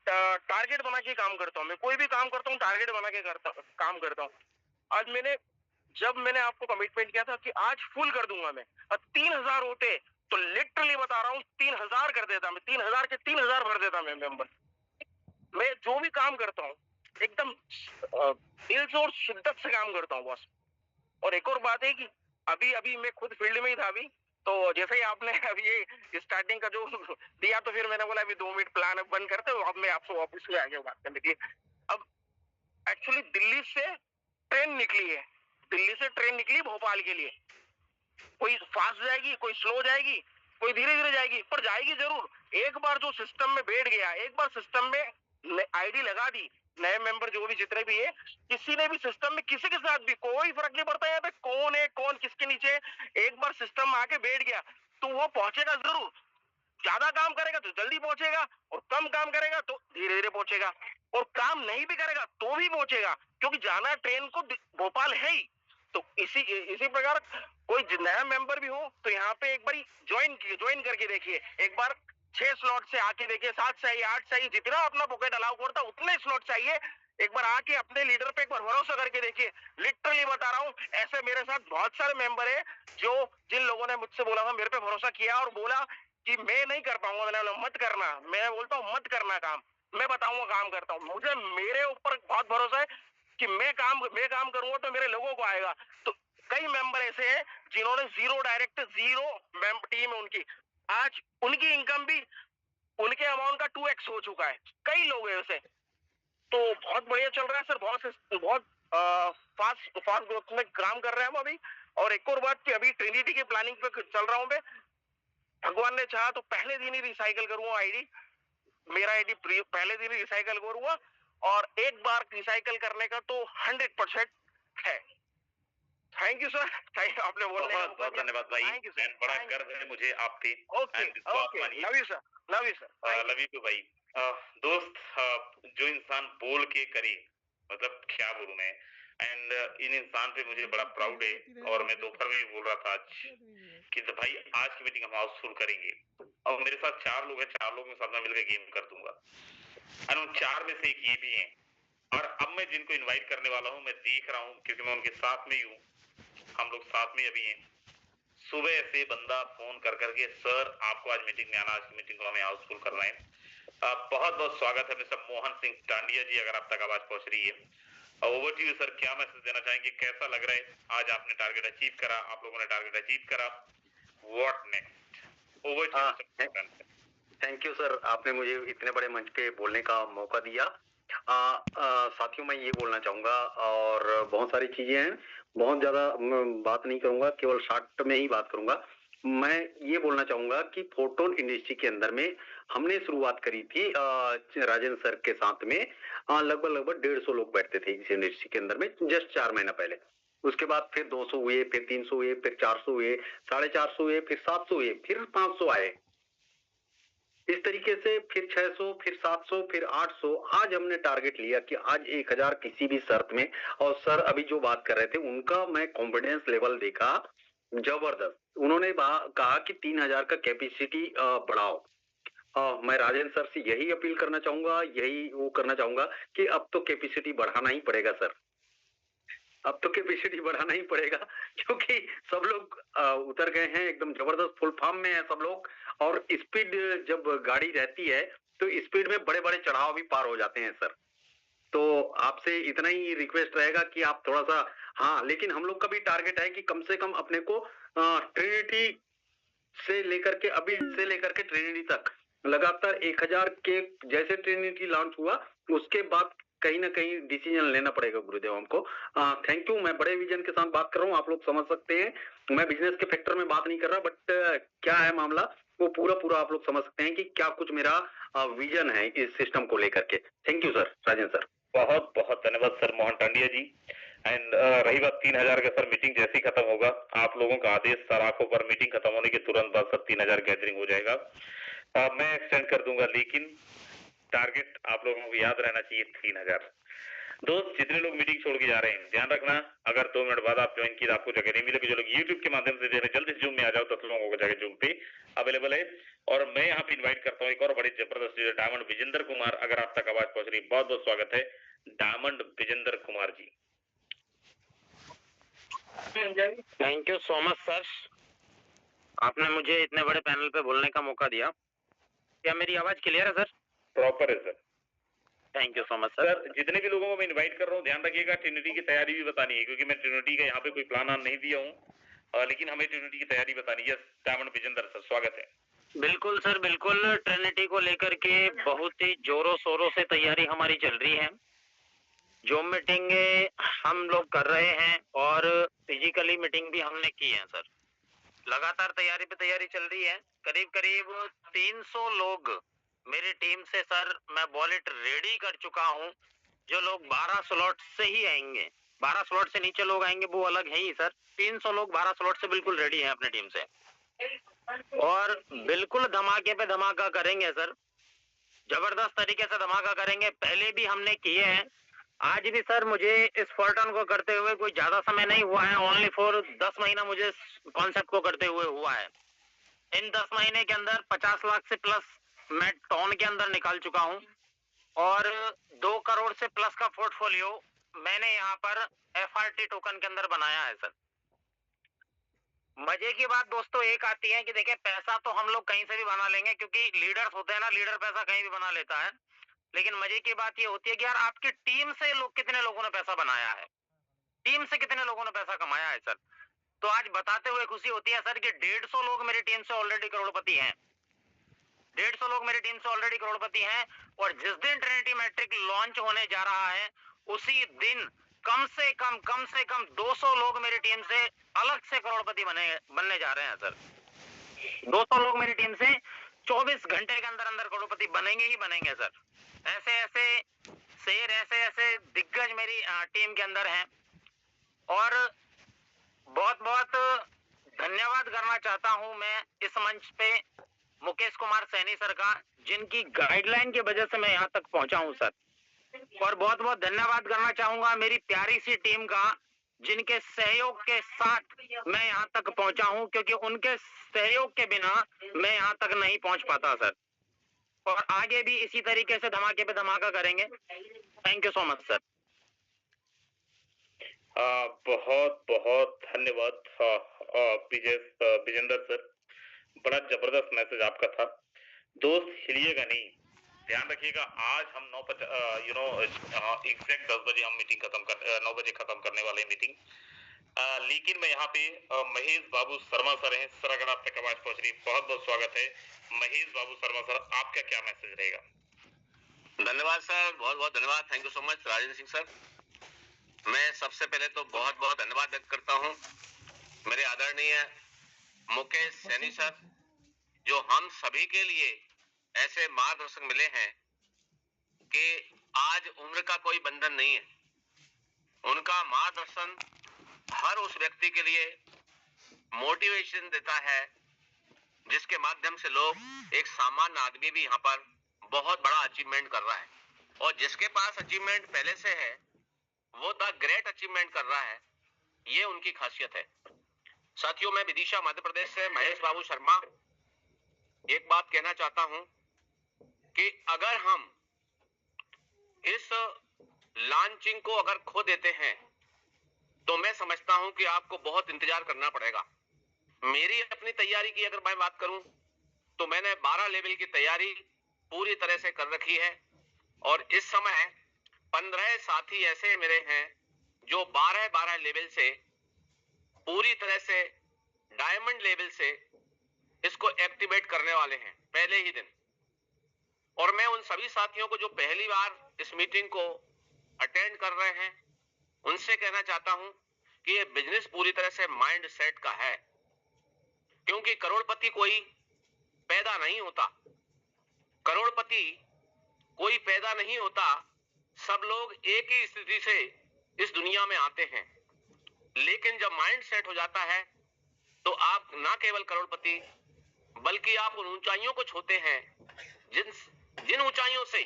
टारगेट बना के काम करता हूँ मैं, कोई भी काम करता हूँ टारगेट बना के काम करता हूँ। आज जब मैंने आपको कमिटमेंट किया था कि आज फुल कर दूंगा मैं, और 3000 होते तो लिटरली बता रहा हूँ 3000 कर देता मैं, 3000 के 3000 भर देता मैं मेंबर। मैं जो भी काम करता हूँ एकदम दिल से और शिद्दत से काम करता हूँ बॉस। और एक और बात है कि अभी मैं खुद फील्ड में ही था अभी, तो जैसे ही आपने अभी ये स्टार्टिंग का जो दिया तो फिर मैंने बोला अभी 2 मिनट प्लान बंद करते हो, अब मैं आपसे ऑफिस में आगे बात करने के लिए। अब एक्चुअली दिल्ली से ट्रेन निकली भोपाल के लिए। कोई फास्ट जाएगी, कोई स्लो जाएगी, कोई धीरे धीरे जाएगी, पर जाएगी जरूर। एक बार जो सिस्टम में बैठ गया, एक बार सिस्टम में आईडी लगा दी, नए मेंबर जो भी जितने भी है, किसी ने भी सिस्टम में किसी के साथ भी कोई फर्क नहीं पड़ता यहाँ पे कौन है कौन किसके नीचे, एक बार सिस्टम में आके बैठ गया तो वो पहुंचेगा जरूर। ज्यादा काम करेगा तो जल्दी पहुंचेगा, और कम काम करेगा तो धीरे धीरे पहुंचेगा, और काम नहीं भी करेगा तो भी पहुंचेगा, क्योंकि जाना ट्रेन को भोपाल है ही। तो इसी प्रकार कोई नया मेंबर भी हो तो यहाँ पे एक बार ज्वाइन करके देखिए, एक बार 6 स्लॉट से आके देखिए, 7 चाहिए 8 चाहिए, जितना अपना पॉकेट अलाउ करता उतने स्लॉट चाहिए। एक बार आके अपने लीडर पे एक बार भरोसा करके देखिए। लिटरली बता रहा हूँ, ऐसे मेरे साथ बहुत सारे मेंबर है जिन लोगों ने मुझसे बोला था, मेरे पे भरोसा किया और बोला कि मैं नहीं कर पाऊंगा, मैंने बोला मत करना, मैं बोलता हूँ मत करना काम, मैं बताऊंगा काम करता हूँ। मुझे मेरे ऊपर बहुत भरोसा है कि मैं काम करूंगा तो मेरे लोगों को आएगा। तो कई मेंबर ऐसे हैं जिन्होंने जीरो टीम है उनकी, आज उनकी इनकम भी उनके अमाउंट का 2x हो चुका है। कई लोग हैं ऐसे, तो बहुत बढ़िया चल रहा है सर, बहुत फास्ट ग्रोथ में काम कर रहे हैं हम अभी। और एक और बात कि अभी ट्रिनिटी की प्लानिंग पे चल रहा हूँ मैं, भगवान ने चाहा तो पहले दिन ही रिसाइकल करूंगा आईडी, मेरा आईडी पहले दिन ही रिसाइकल करूंगा, और एक बार रिसाइकल करने का तो 100% है। थैंक यू सर, आपने बोलने का बहुत धन्यवाद भाई, बड़ा गर्व है मुझे आप पे। Okay, love you sir, love you too भाई। दोस्त, जो इंसान बोल के करे, मतलब क्या बोलूं मैं, एंड इन इंसान पे मुझे बड़ा प्राउड है। और मैं दोपहर में भी बोल रहा था आज कि तो भाई आज की मीटिंग हम हाउसफुल करेंगे, और मेरे साथ 4 लोग हैं, 4 लोग में साथ में मिलकर गेम कर दूंगा, और उन 4 में से एक ये भी है। और अब मैं जिनको इनवाइट करने वाला हूँ, मैं देख रहा हूँ क्योंकि मैं उनके साथ में ही हूँ, हम लोग साथ में अभी हैं। सुबह से बंदा फोन कर करके, सर आपको आज मीटिंग में आना, आज की मीटिंग को हमें हाउसफुल करना है। बहुत बहुत स्वागत है मिस्टर मोहन सिंह टांडिया जी, अगर आप तक आवाज पहुंच रही है। ओवर टू यू सर, क्या मैसेज देना चाहेंगे, कैसा लग रहा है, आज आपने टारगेट अचीव करा, आप लोगों ने टारगेट अचीव करा, what next? Over to you sir. Thank you sir, आपने मुझे इतने बड़े मंच पे बोलने का मौका दिया। साथियों, मैं ये बोलना चाहूंगा, और बहुत सारी चीजें हैं, बहुत ज्यादा बात नहीं करूंगा, केवल शॉर्ट में ही बात करूंगा। मैं ये बोलना चाहूंगा कि फोटोन इंडस्ट्री के अंदर में हमने शुरुआत करी थी राजेंद्र सर के साथ में, लगभग 150 लोग बैठते थे इस इंडस्ट्री के अंदर में जस्ट 4 महीना पहले। उसके बाद फिर 200 हुए, फिर 300 हुए, फिर 400 हुए, 450 हुए, फिर 700 हुए, फिर 500 आए, इस तरीके से फिर 600, फिर 700, फिर 800। आज हमने टारगेट लिया कि आज 1000 किसी भी शर्त में। और सर अभी जो बात कर रहे थे उनका मैं कॉन्फिडेंस लेवल देखा, जबरदस्त। उन्होंने कहा कि 3000 का कैपेसिटी बढ़ाओ। मैं राजेंद्र सर से यही अपील करना चाहूंगा, यही वो करना चाहूंगा कि अब तो कैपेसिटी बढ़ाना ही पड़ेगा सर, अब तो कैपेसिटी बढ़ाना ही पड़ेगा, क्योंकि सब लोग उतर गए हैं, एकदम जबरदस्त फुल फॉर्म में है सब लोग। और स्पीड जब गाड़ी रहती है तो स्पीड में बड़े बड़े चढ़ाव भी पार हो जाते हैं सर। तो आपसे इतना ही रिक्वेस्ट रहेगा कि आप थोड़ा सा, हाँ, लेकिन हम लोग का भी टारगेट है कि कम से कम अपने को ट्रिनिटी से लेकर के अभी से लेकर के ट्रिनिटी तक लगातार 1000 के, जैसे ट्रिनिटी लॉन्च हुआ उसके बाद कहीं ना कहीं डिसीजन लेना पड़ेगा गुरुदेव हमको। थैंक यू, मैं बड़े विजन के साथ बात कर रहा हूँ, आप लोग समझ सकते हैं, मैं बिजनेस के फैक्टर में बात नहीं कर रहा, बट क्या है मामला वो पूरा आप लोग समझ सकते हैं कि क्या कुछ मेरा विजन है इस सिस्टम को लेकर के। Thank you sir, Rajendra sir. बहुत बहुत धन्यवाद सर मोहन टांडिया जी। एंड रही बात 3000 का, सर मीटिंग जैसे ही खत्म होगा, आप लोगों का आदेश सर आंखों पर, मीटिंग खत्म होने के तुरंत बाद सर 3000 गैदरिंग हो जाएगा। मैं एक्सटेंड कर दूंगा, लेकिन टारगेट आप लोगों को याद रहना चाहिए 3000। दोस्त जितने लोग मीटिंग छोड़ के जा रहे हैं ध्यान रखना, अगर 2 मिनट बाद आप ज्वाइन किए आपको जगह नहीं मिलेगी। जो लोग यूट्यूब के माध्यम से दे रहे हैं जल्दी से जूम में आ जाओ, 10 लोगों को जगह जूम पे अवेलेबल है। और मैं यहाँ पे इन्वाइट करता हूँ एक और बड़े जबरदस्त डायमंड विजेंद्र कुमार, अगर आप तक आवाज पहुंच रही, बहुत बहुत स्वागत है diamond Vijendra Kumar ji. Thank you so much sir, आपने मुझे इतने बड़े पैनल पे बोलने का मौका दिया। क्या मेरी आवाज क्लियर है सर? प्रॉपर है sir. Thank you so much sir. Sir जितने भी लोगों को मैं इनवाइट कर रहा हूँ ध्यान रखिएगा, ट्रिनिटी की तैयारी भी बतानी है, क्योंकि मैं ट्रिनिटी का यहाँ पे कोई प्लान ऑन नहीं दिया हूँ, लेकिन हमें ट्रिनिटी की तैयारी बतानी है। डायमंड विजेंद्र सर स्वागत है। बिल्कुल सर बिल्कुल, ट्रिनिटी को लेकर के बहुत ही जोरों शोरों से तैयारी हमारी चल रही है। जो मीटिंग हम लोग कर रहे हैं और फिजिकली मीटिंग भी हमने की है सर, लगातार तैयारी पे तैयारी चल रही है। करीब करीब 300 लोग मेरी टीम से सर मैं वॉलेट रेडी कर चुका हूं। जो लोग 12 स्लॉट से ही आएंगे, 12 स्लॉट से नीचे लोग आएंगे वो अलग है ही सर। 300 लोग 12 स्लॉट से बिल्कुल रेडी हैं अपनी टीम से, और बिल्कुल धमाके पे धमाका करेंगे सर, जबरदस्त तरीके से धमाका करेंगे। पहले भी हमने किए हैं, आज भी सर मुझे इस फॉर्टन को करते हुए कोई ज्यादा समय नहीं हुआ है, ओनली फॉर 10 महीना मुझे कॉन्सेप्ट को करते हुए हुआ है। इन 10 महीने के अंदर 50 लाख से प्लस मैं टोन के अंदर निकाल चुका हूं, और 2 करोड़ से प्लस का पोर्टफोलियो मैंने यहाँ पर FRT टोकन के अंदर बनाया है सर। मजे की बात दोस्तों एक आती है कि देखिए पैसा तो हम लोग कहीं से भी बना लेंगे, क्योंकि लीडर्स होते हैं ना, लीडर पैसा कहीं भी बना लेता है। लेकिन मजे की बात ये होती है कि यार आपकी टीम से कितने लोगों ने पैसा बनाया है, टीम से कितने लोगों ने पैसा कमाया है सर। तो आज बताते हुए खुशी होती है सर कि 150 लोग मेरी टीम से ऑलरेडी करोड़पति हैं, 150 लोग मेरी टीम से ऑलरेडी करोड़पति हैं। और जिस दिन ट्रिनिटी मैट्रिक लॉन्च होने जा रहा है उसी दिन कम से कम 200 लोग मेरी टीम से अलग से करोड़पति बनने जा रहे हैं सर। 200 लोग मेरी टीम से 24 घंटे के अंदर अंदर करोड़पति बनेंगे ही बनेंगे सर। ऐसे ऐसे शेर, ऐसे ऐसे दिग्गज मेरी टीम के अंदर हैं। और बहुत बहुत धन्यवाद करना चाहता हूं मैं इस मंच पे मुकेश कुमार सैनी सर का, जिनकी गाइडलाइन की वजह से मैं यहाँ तक पहुंचा हूं सर। और बहुत बहुत धन्यवाद करना चाहूंगा मेरी प्यारी सी टीम का, जिनके सहयोग के साथ मैं यहाँ तक पहुंचा हूं, क्योंकि उनके सहयोग के बिना मैं यहाँ तक नहीं पहुंच पाता सर। और आगे भी इसी तरीके से धमाके पे धमाका करेंगे। Thank you so much sir. बहुत बहुत धन्यवाद विजेंद्र सर, बड़ा जबरदस्त मैसेज आपका था। दोस्त हिलिएगा नहीं, ध्यान रखिएगा। आज हम एग्जैक्ट 10 बजे हम मीटिंग 9 बजे खत्म करने वाले मीटिंग। लेकिन मैं यहाँ पे महेश बाबू शर्मा सर हैं। सर अगर आप तक आवाज पहुंच रही, बहुत बहुत स्वागत है महेश बाबू शर्मा सर, आपका क्या मैसेज रहेगा? धन्यवाद सर, बहुत बहुत धन्यवाद। Thank you so much Rajendra Singh sir. मैं सबसे पहले तो बहुत बहुत धन्यवाद व्यक्त करता हूँ मेरे आदरणीय मुकेश सैनी सर, जो हम सभी के लिए ऐसे मार्गदर्शक मिले हैं कि आज उम्र का कोई बंधन नहीं है। उनका मार्गदर्शन हर उस व्यक्ति के लिए मोटिवेशन देता है, जिसके माध्यम से लोग एक सामान्य आदमी भी यहाँ पर बहुत बड़ा अचीवमेंट कर रहा है, और जिसके पास अचीवमेंट पहले से है वो द ग्रेट अचीवमेंट कर रहा है। ये उनकी खासियत है। साथियों, मैं विदिशा मध्य प्रदेश से महेश बाबू शर्मा एक बात कहना चाहता हूं कि अगर हम इस लॉन्चिंग को अगर खो देते हैं तो मैं समझता हूं कि आपको बहुत इंतजार करना पड़ेगा। मेरी अपनी तैयारी की अगर मैं बात करूं तो मैंने 12 लेवल की तैयारी पूरी तरह से कर रखी है, और इस समय 15 साथी ऐसे मेरे हैं जो 12 लेवल से पूरी तरह से डायमंड लेवल से इसको एक्टिवेट करने वाले हैं पहले ही दिन। और मैं उन सभी साथियों को जो पहली बार इस मीटिंग को अटेंड कर रहे हैं उनसे कहना चाहता हूं कि ये बिजनेस पूरी तरह से माइंड सेट का है, क्योंकि करोड़पति कोई पैदा नहीं होता, करोड़पति कोई पैदा नहीं होता, सब लोग एक ही स्थिति से इस दुनिया में आते हैं। लेकिन जब माइंड सेट हो जाता है तो आप ना केवल करोड़पति बल्कि आप उन ऊंचाइयों को छूते हैं जिन ऊंचाइयों से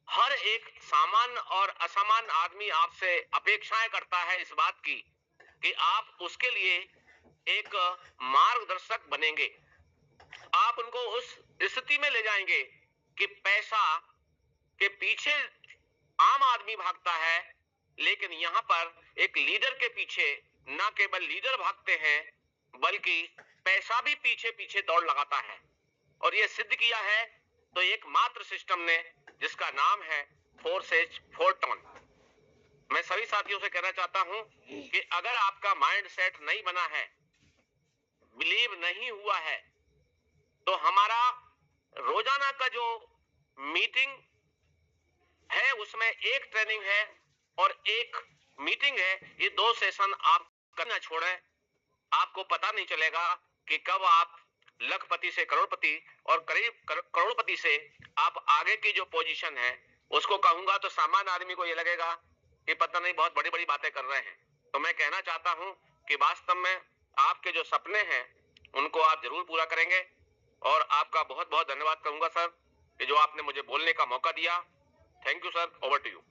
हर एक सामान्य और असामान्य आदमी आपसे अपेक्षाएं करता है इस बात की कि आप उसके लिए एक मार्गदर्शक बनेंगे। आप उनको उस स्थिति में ले जाएंगे कि पैसा के पीछे आम आदमी भागता है, लेकिन यहाँ पर एक लीडर के पीछे न केवल लीडर भागते हैं बल्कि पैसा भी पीछे पीछे दौड़ लगाता है। और ये सिद्ध किया है तो एकमात्र सिस्टम ने, जिसका नाम है फोर्सेज फोर्टोन। मैं सभी साथियों से कहना चाहता हूं कि अगर आपका माइंड सेट नहीं बना है, बिलीव नहीं हुआ है, तो हमारा रोजाना का जो मीटिंग है उसमें एक ट्रेनिंग है और एक मीटिंग है। ये 2 सेशन आप करना छोड़ें, आपको पता नहीं चलेगा कि कब आप लखपति से करोड़पति और करीब करोड़पति से आप आगे की जो पोजीशन है उसको कहूंगा तो सामान्य आदमी को ये लगेगा कि पता नहीं बहुत बड़ी बड़ी बातें कर रहे हैं। तो मैं कहना चाहता हूं कि वास्तव में आपके जो सपने हैं उनको आप जरूर पूरा करेंगे। और आपका बहुत बहुत धन्यवाद करूंगा सर कि जो आपने मुझे बोलने का मौका दिया। Thank you sir, over to you.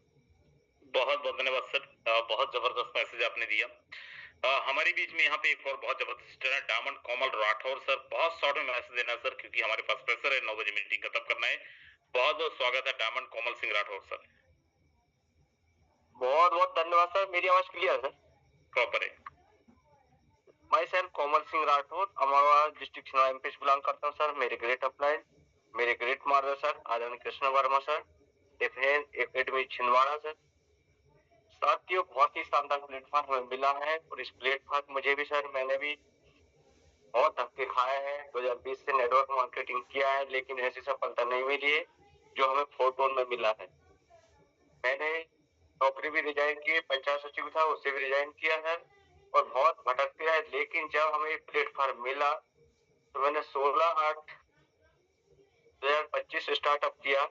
बहुत बहुत धन्यवाद सर, बहुत जबरदस्त मैसेज आपने दिया। हमारे बीच में यहाँ पे एक और बहुत जबरदस्त है डायमंड कोमल राठौर सर। बहुत शॉर्ट में मैसेज देना सर क्योंकि हमारे पास प्रेशर है, 9 बजे मीटिंग खत्म करना है। बहुत बहुत स्वागत है डायमंड कोमल सिंह राठौर सर। बहुत बहुत धन्यवाद सर। मेरी आवाज क्लियर है? प्रॉपर है। मैं sir Komal Singh Rathore, Amarwara district Chhindwara MP से बिलोंग करता हूँ सर। मेरे ग्रेट अपलाइन, मेरे ग्रेट मार्गदर्शक आदरणीय Krishna Verma sir, defence academy Chhindwara sir. साथियों, बहुत ही शानदार प्लेटफॉर्म हमें मिला है और इस प्लेटफॉर्म मुझे भी सर, मैंने भी बहुत धक्के खाए हैं। 2020 से नेटवर्क मार्केटिंग किया है लेकिन ऐसी सफलता नहीं मिली है जो हमें फोर्टोन में मिला है। मैंने नौकरी भी रिजाइन की, पंचायत सचिव था उससे भी रिजाइन किया है और बहुत भटकते रहे, लेकिन जब हमें प्लेटफॉर्म मिला तो मैंने 16/8/2025 स्टार्टअप किया।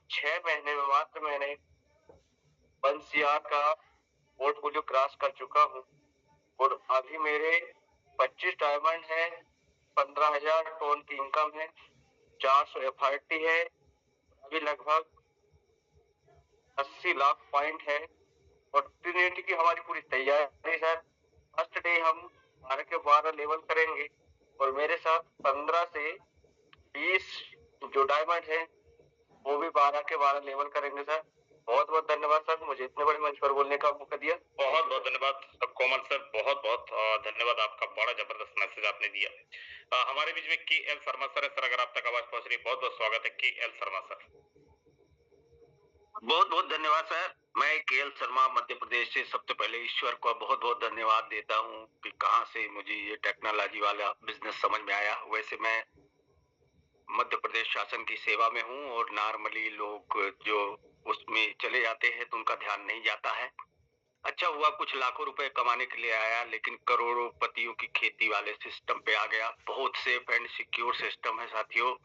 6 महीने में मात्र मैंने 1 CR का पोर्टफोलियो क्रॉस कर चुका हूँ और अभी मेरे 25 डायमंड है, 15,000 टन की इनकम है, 400 FRT है, अभी लगभग 80 लाख पॉइंट है और ट्रिनिटी की हमारी पूरी तैयारी सर। फर्स्ट डे हम 12 के 12 लेवल करेंगे और मेरे साथ 15 से 20 जो डायमंड है वो भी 12 के 12 लेवल करेंगे सर। बहुत बहुत धन्यवाद सर, मुझे इतने बड़े मंच पर बोलने का मौका दिया। बहुत बहुत धन्यवाद कोमल सर, बहुत बहुत धन्यवाद। आपका बड़ा जबरदस्त मैसेज आपने दिया। हमारे बीच में KL शर्मा सर है सर, अगर आप तक आवाज पहुंच रही है, बहुत बहुत स्वागत है KL शर्मा सर। बहुत बहुत धन्यवाद सर। मैं KL शर्मा मध्य प्रदेश से सबसे पहले ईश्वर को बहुत बहुत धन्यवाद देता हूं कि कहां से मुझे ये टेक्नोलॉजी वाला बिजनेस समझ में आया। वैसे मैं मध्य प्रदेश शासन की सेवा में हूं और नॉर्मली लोग जो उसमें चले जाते हैं तो उनका ध्यान नहीं जाता है। अच्छा हुआ कुछ लाखों रुपए कमाने के लिए आया लेकिन करोड़ों पतियों की खेती वाले सिस्टम पे आ गया। बहुत सेफ एंड सिक्योर सिस्टम है साथियों।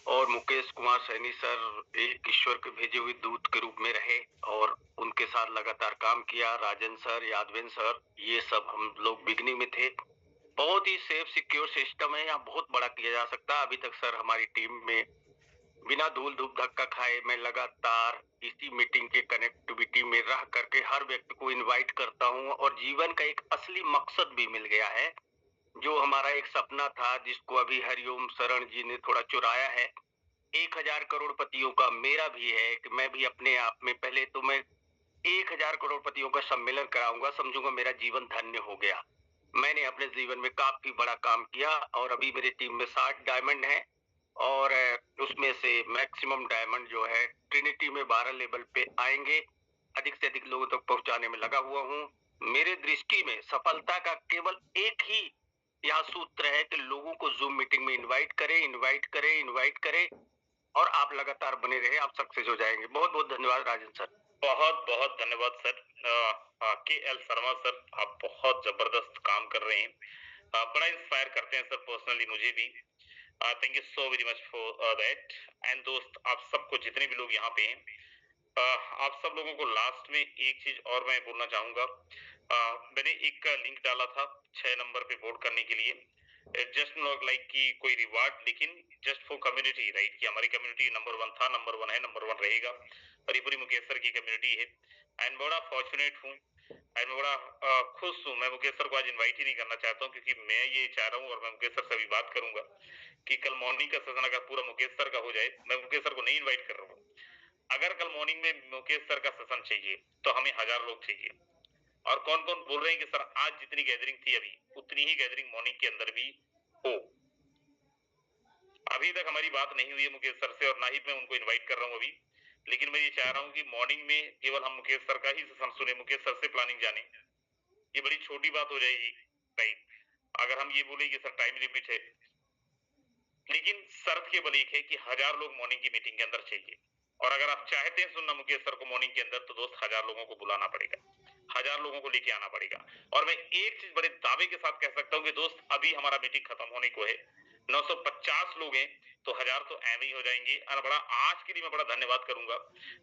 और मुकेश कुमार सैनी सर एक ईश्वर के भेजे हुए दूत के रूप में रहे और उनके साथ लगातार काम किया। राजन सर, यादवेंद्र सर, ये सब हम लोग बिगनिंग में थे। बहुत ही सेफ सिक्योर सिस्टम है, यहाँ बहुत बड़ा किया जा सकता है। अभी तक सर हमारी टीम में बिना धूल धूप धक्का खाए मैं लगातार इसी मीटिंग के कनेक्टिविटी में रह करके हर व्यक्ति को इनवाइट करता हूँ और जीवन का एक असली मकसद भी मिल गया है। जो हमारा एक सपना था जिसको अभी हरिओम शरण जी ने थोड़ा चुराया है, 1000 करोड़पतियों का मेरा भी है कि मैं भी अपने आप में पहले तो मैं 1000 करोड़पतियों का सम्मेलन कराऊंगा, समझूंगा मेरा जीवन धन्य हो गया। मैंने अपने जीवन में काफी बड़ा काम किया और अभी मेरी टीम में 60 डायमंड है और उसमें से मैक्सिमम डायमंड जो है ट्रिनिटी में 12 लेवल पे आएंगे। अधिक से अधिक लोगों तक पहुंचाने में लगा हुआ हूँ। मेरे दृष्टि में सफलता का केवल एक ही यह सूत्र है कि लोगों को जूम मीटिंग में इनवाइट करें और आप लगातार बने रहे, आप सक्सेस हो जाएंगे। बहुत बहुत धन्यवाद राजन सर। बहुत बहुत धन्यवाद सर। KL शर्मा सर, आप बहुत जबरदस्त काम कर रहे हैं, बड़ा इंस्पायर करते हैं सर पर्सनली मुझे भी। Thank you so very much for that. And दोस्त, आप सबको जितने भी लोग यहाँ पे हैं, आप सब लोगों को लास्ट में एक चीज और मैं बोलना चाहूंगा। मैंने एक लिंक डाला था 6 नंबर पे वोट करने के लिए। जस्ट नॉट लाइक कि कोई रिवार्ड, लेकिन जस्ट फॉर कम्युनिटी, राइट, कि हमारी कम्युनिटी नंबर 1 था, नंबर 1 है, नंबर 1 रहेगा, और ये पूरी मुकेश सर की कम्युनिटी है। एंड बड़ा फॉर्चुनेट हूँ एंड बड़ा खुश हूँ। मैं मुकेश सर को आज इनवाइट ही नहीं करना चाहता हूँ, क्योंकि मैं ये चाह रहा हूँ और मैं मुकेश सर से अभी बात करूंगा कि कल मॉर्निंग का सेशन अगर पूरा मुकेश सर का हो जाए, मैं मुकेश सर को नहीं इन्वाइट कर रहा हूँ, अगर कल मॉर्निंग में मुकेश सर का सेशन चाहिए तो हमें 1000 लोग चाहिए। और कौन कौन बोल रहे हैं कि सर आज जितनी गैदरिंग थी अभी उतनी ही गैदरिंग मॉर्निंग के अंदर भी हो। अभी तक हमारी बात नहीं हुई है मुकेश सर से और ना ही मैं उनको इन्वाइट कर रहा हूँ अभी, लेकिन मैं ये चाह रहा हूँ कि मॉर्निंग में केवल हम मुकेश सर का ही सेशन सुने, मुकेश सर से प्लानिंग जाने। ये बड़ी छोटी बात हो जाएगी, राइट, अगर हम ये बोले कि सर टाइम लिमिट है, लेकिन शर्त केवल एक है कि 1000 लोग मॉर्निंग की मीटिंग के अंदर चाहिए। और अगर आप चाहते हैं सुनना मुकेश सर को मॉर्निंग के अंदर, तो दोस्त 1000 लोगों को बुलाना पड़ेगा, 1000 लोगों को लेके आना पड़ेगा। और मैं एक चीज बड़े दावे के साथ कह सकता हूँ कि दोस्त अभी हमारा मीटिंग खत्म होने को है, 950 लोग हैं, तो 1000 तो ऐवे ही हो जाएंगे। और बड़ा आज के लिए मैं बड़ा धन्यवाद करूंगा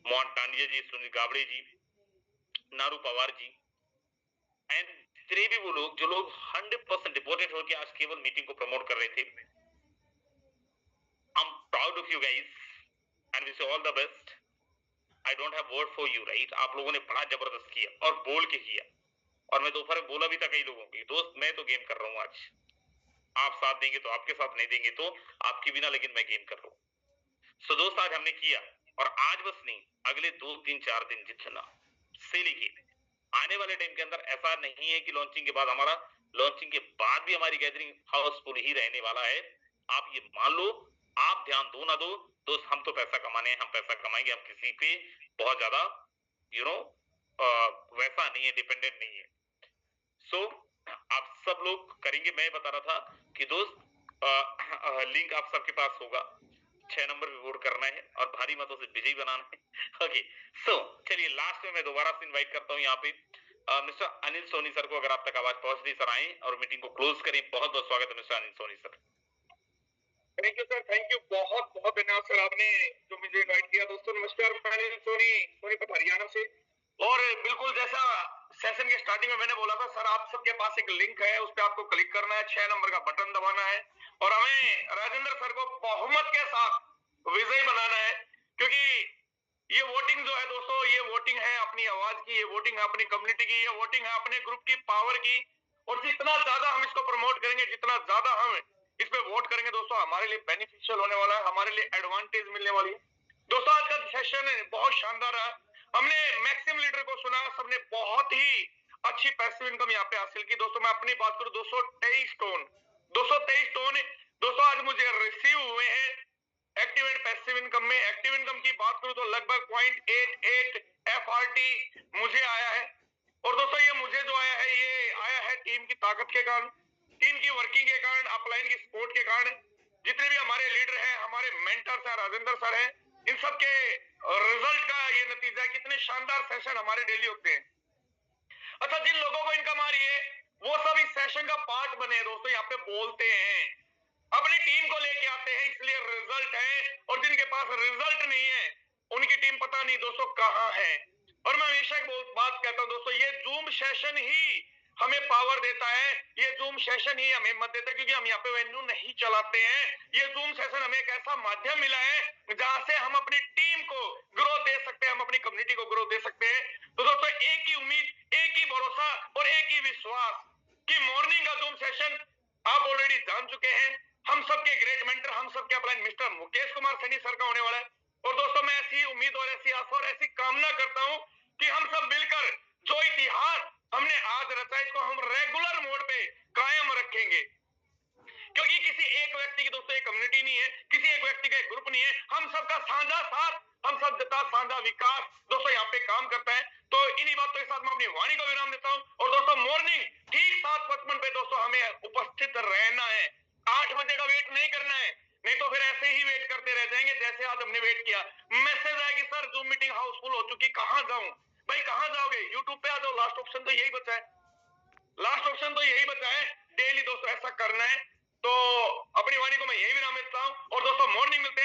मोहन टांडिया जी, सुनील गावड़े जी, नारू पवार जी एंड जितने भी वो लोग जो लोग 100% डिवोटेड होकर आज केवल मीटिंग को प्रमोट कर रहे थे। I'm proud of you guys and wish you all the best. I don't have word for you, right? आप लोगों ने बड़ा जबरदस्त किया और बोल के किया, और मैं दोपहर में बोला भी था कई लोगों की, दोस्त मैं तो गेम कर रहा हूँ आज, आप साथ देंगे तो आपके साथ, नहीं देंगे तो आपके बिना, लेकिन मैं गेम कर रहा हूँ। सो दोस्त आज हमने किया, और आज बस नहीं, अगले 2, 3, 4 दिन जितना से लेके आने वाले टाइम के अंदर ऐसा नहीं है कि लॉन्चिंग के बाद हमारा, लॉन्चिंग के बाद भी हमारी गैदरिंग हाउसफुल ही रहने वाला है। आप ये मान लो, आप ध्यान दो ना दो दोस्त, हम तो पैसा कमाने हैं, हम पैसा कमाएंगे, हम किसी पे बहुत ज्यादा वैसा नहीं है, डिपेंडेंट नहीं है। सो आप सब लोग करेंगे। मैं बता रहा था कि दोस्त लिंक आप सबके पास होगा, 6 नंबर पे वोट करना है और भारी मतों से विजयी बनाना है। ओके, सो चलिए लास्ट में मैं दोबारा से इनवाइट करता हूँ यहाँ पे मिस्टर अनिल सोनी सर को, अगर आप तक आवाज पहुंच रही सर आए और मीटिंग को क्लोज करें। बहुत बहुत स्वागत है mister Anil Soni sir. Thank you sir, thank you, बहुत बहुत धन्यवाद सर, आपने जो मुझे इनवाइट किया। दोस्तों नमस्कार, मैं अनिल सोनी, सोनीपत हरियाणा से। और बिल्कुल जैसा सेशन के स्टार्टिंग में मैंने बोला था सर, आप सबके पास एक लिंक है, उस पर आपको क्लिक करना है, 6 नंबर का बटन दबाना है और हमें राजेंद्र सर को बहुमत के साथ विजयी बनाना है। क्योंकि ये वोटिंग जो है दोस्तों, ये वोटिंग है अपनी आवाज की, ये वोटिंग है अपनी कम्युनिटी की, ये वोटिंग है अपने ग्रुप की पावर की। और जितना ज्यादा हम इसको प्रमोट करेंगे, जितना ज्यादा हम इस पे वोट करेंगे दोस्तों, हमारे लिए बेनिफिशियल होने वाला है, हमारे लिए एडवांटेज मिलने वाली है। दोस्तों आज का सेशन बहुत शानदार रहा, हमने मैक्सिमम लीडर को सुना, सबने बहुत ही अच्छी पैसिव इनकम यहाँ पे हासिल की। दोस्तों मैं अपनी बात करूं, 223 टोन दोस्तों आज मुझे रिसीव हुए हैं एक्टिवेट पैसिव इनकम में। एक्टिव इनकम की बात करूं तो लगभग 0.88 FRT मुझे आया है। और दोस्तों ये मुझे जो आया है, ये आया है टीम की ताकत के कारण, टीम की वर्किंग के कारण, अपलाइन की सपोर्ट के कारण। जितने भी हमारे लीडर हैं, हमारे मेंटर्स हैं, राजेंद्र सर हैं, इन सब के रिजल्ट का ये नतीजा है। कितने शानदार सेशन हमारे डेली होते हैं। अच्छा, जिन लोगों को इनकम आ रही है वो सब इस सेशन का पार्ट बने हैं दोस्तों, यहाँ पे बोलते हैं, अपनी टीम को लेके आते हैं, इसलिए रिजल्ट है। और जिनके पास रिजल्ट नहीं है उनकी टीम पता नहीं दोस्तों कहां है। और मैं हमेशा एक बात कहता हूं दोस्तों, ये जूम सेशन ही हमें पावर देता है, ये जूम सेशन ही हमें मत देता है, क्योंकि हम यहाँ पे वेन्यू नहीं चलाते हैं। ये जूम सेशन हमें एक ऐसा माध्यम मिला है जहां से हम अपनी टीम को ग्रोथ दे सकते हैं, हम अपनी कम्युनिटी को ग्रोथ दे सकते हैं। तो दोस्तों एक ही उम्मीद, एक ही भरोसा और एक ही विश्वास कि मॉर्निंग का जूम सेशन आप ऑलरेडी जान चुके हैं, हम सबके ग्रेट मेंटर, हम सबके upline mister Mukesh Kumar Saini sir का होने वाला है। और दोस्तों मैं ऐसी उम्मीद और ऐसी आशा और ऐसी कामना करता हूं कि हम सब मिलकर जो इतिहास हमने आज रचा, इसको हम रेगुलर मोड पे कायम रखेंगे। क्योंकि किसी एक व्यक्ति की दोस्तों एक कम्युनिटी नहीं है, किसी एक व्यक्ति का एक ग्रुप नहीं है, हम सबका साझा साथ, हम सब का साझा विकास दोस्तों यहाँ पे काम करता है। तो इन्हीं बातों के साथ मैं अपनी वाणी को विराम देता हूँ। और दोस्तों मॉर्निंग ठीक 7:55 पे दोस्तों हमें उपस्थित रहना है, 8 बजे का वेट नहीं करना है, नहीं तो फिर ऐसे ही वेट करते रह जाएंगे जैसे आज हमने वेट किया। मैसेज आएगी सर जूम मीटिंग हाउसफुल हो चुकी, कहां जाऊं? भाई कहां जाओगे? यूट्यूब पे आ जाओ, लास्ट ऑप्शन तो यही बचा है, लास्ट ऑप्शन तो यही बचा है। डेली दोस्तों ऐसा करना है। तो अपनी वाणी को मैं यही विराम देता हूं। और दोस्तों मॉर्निंग मिलते हैं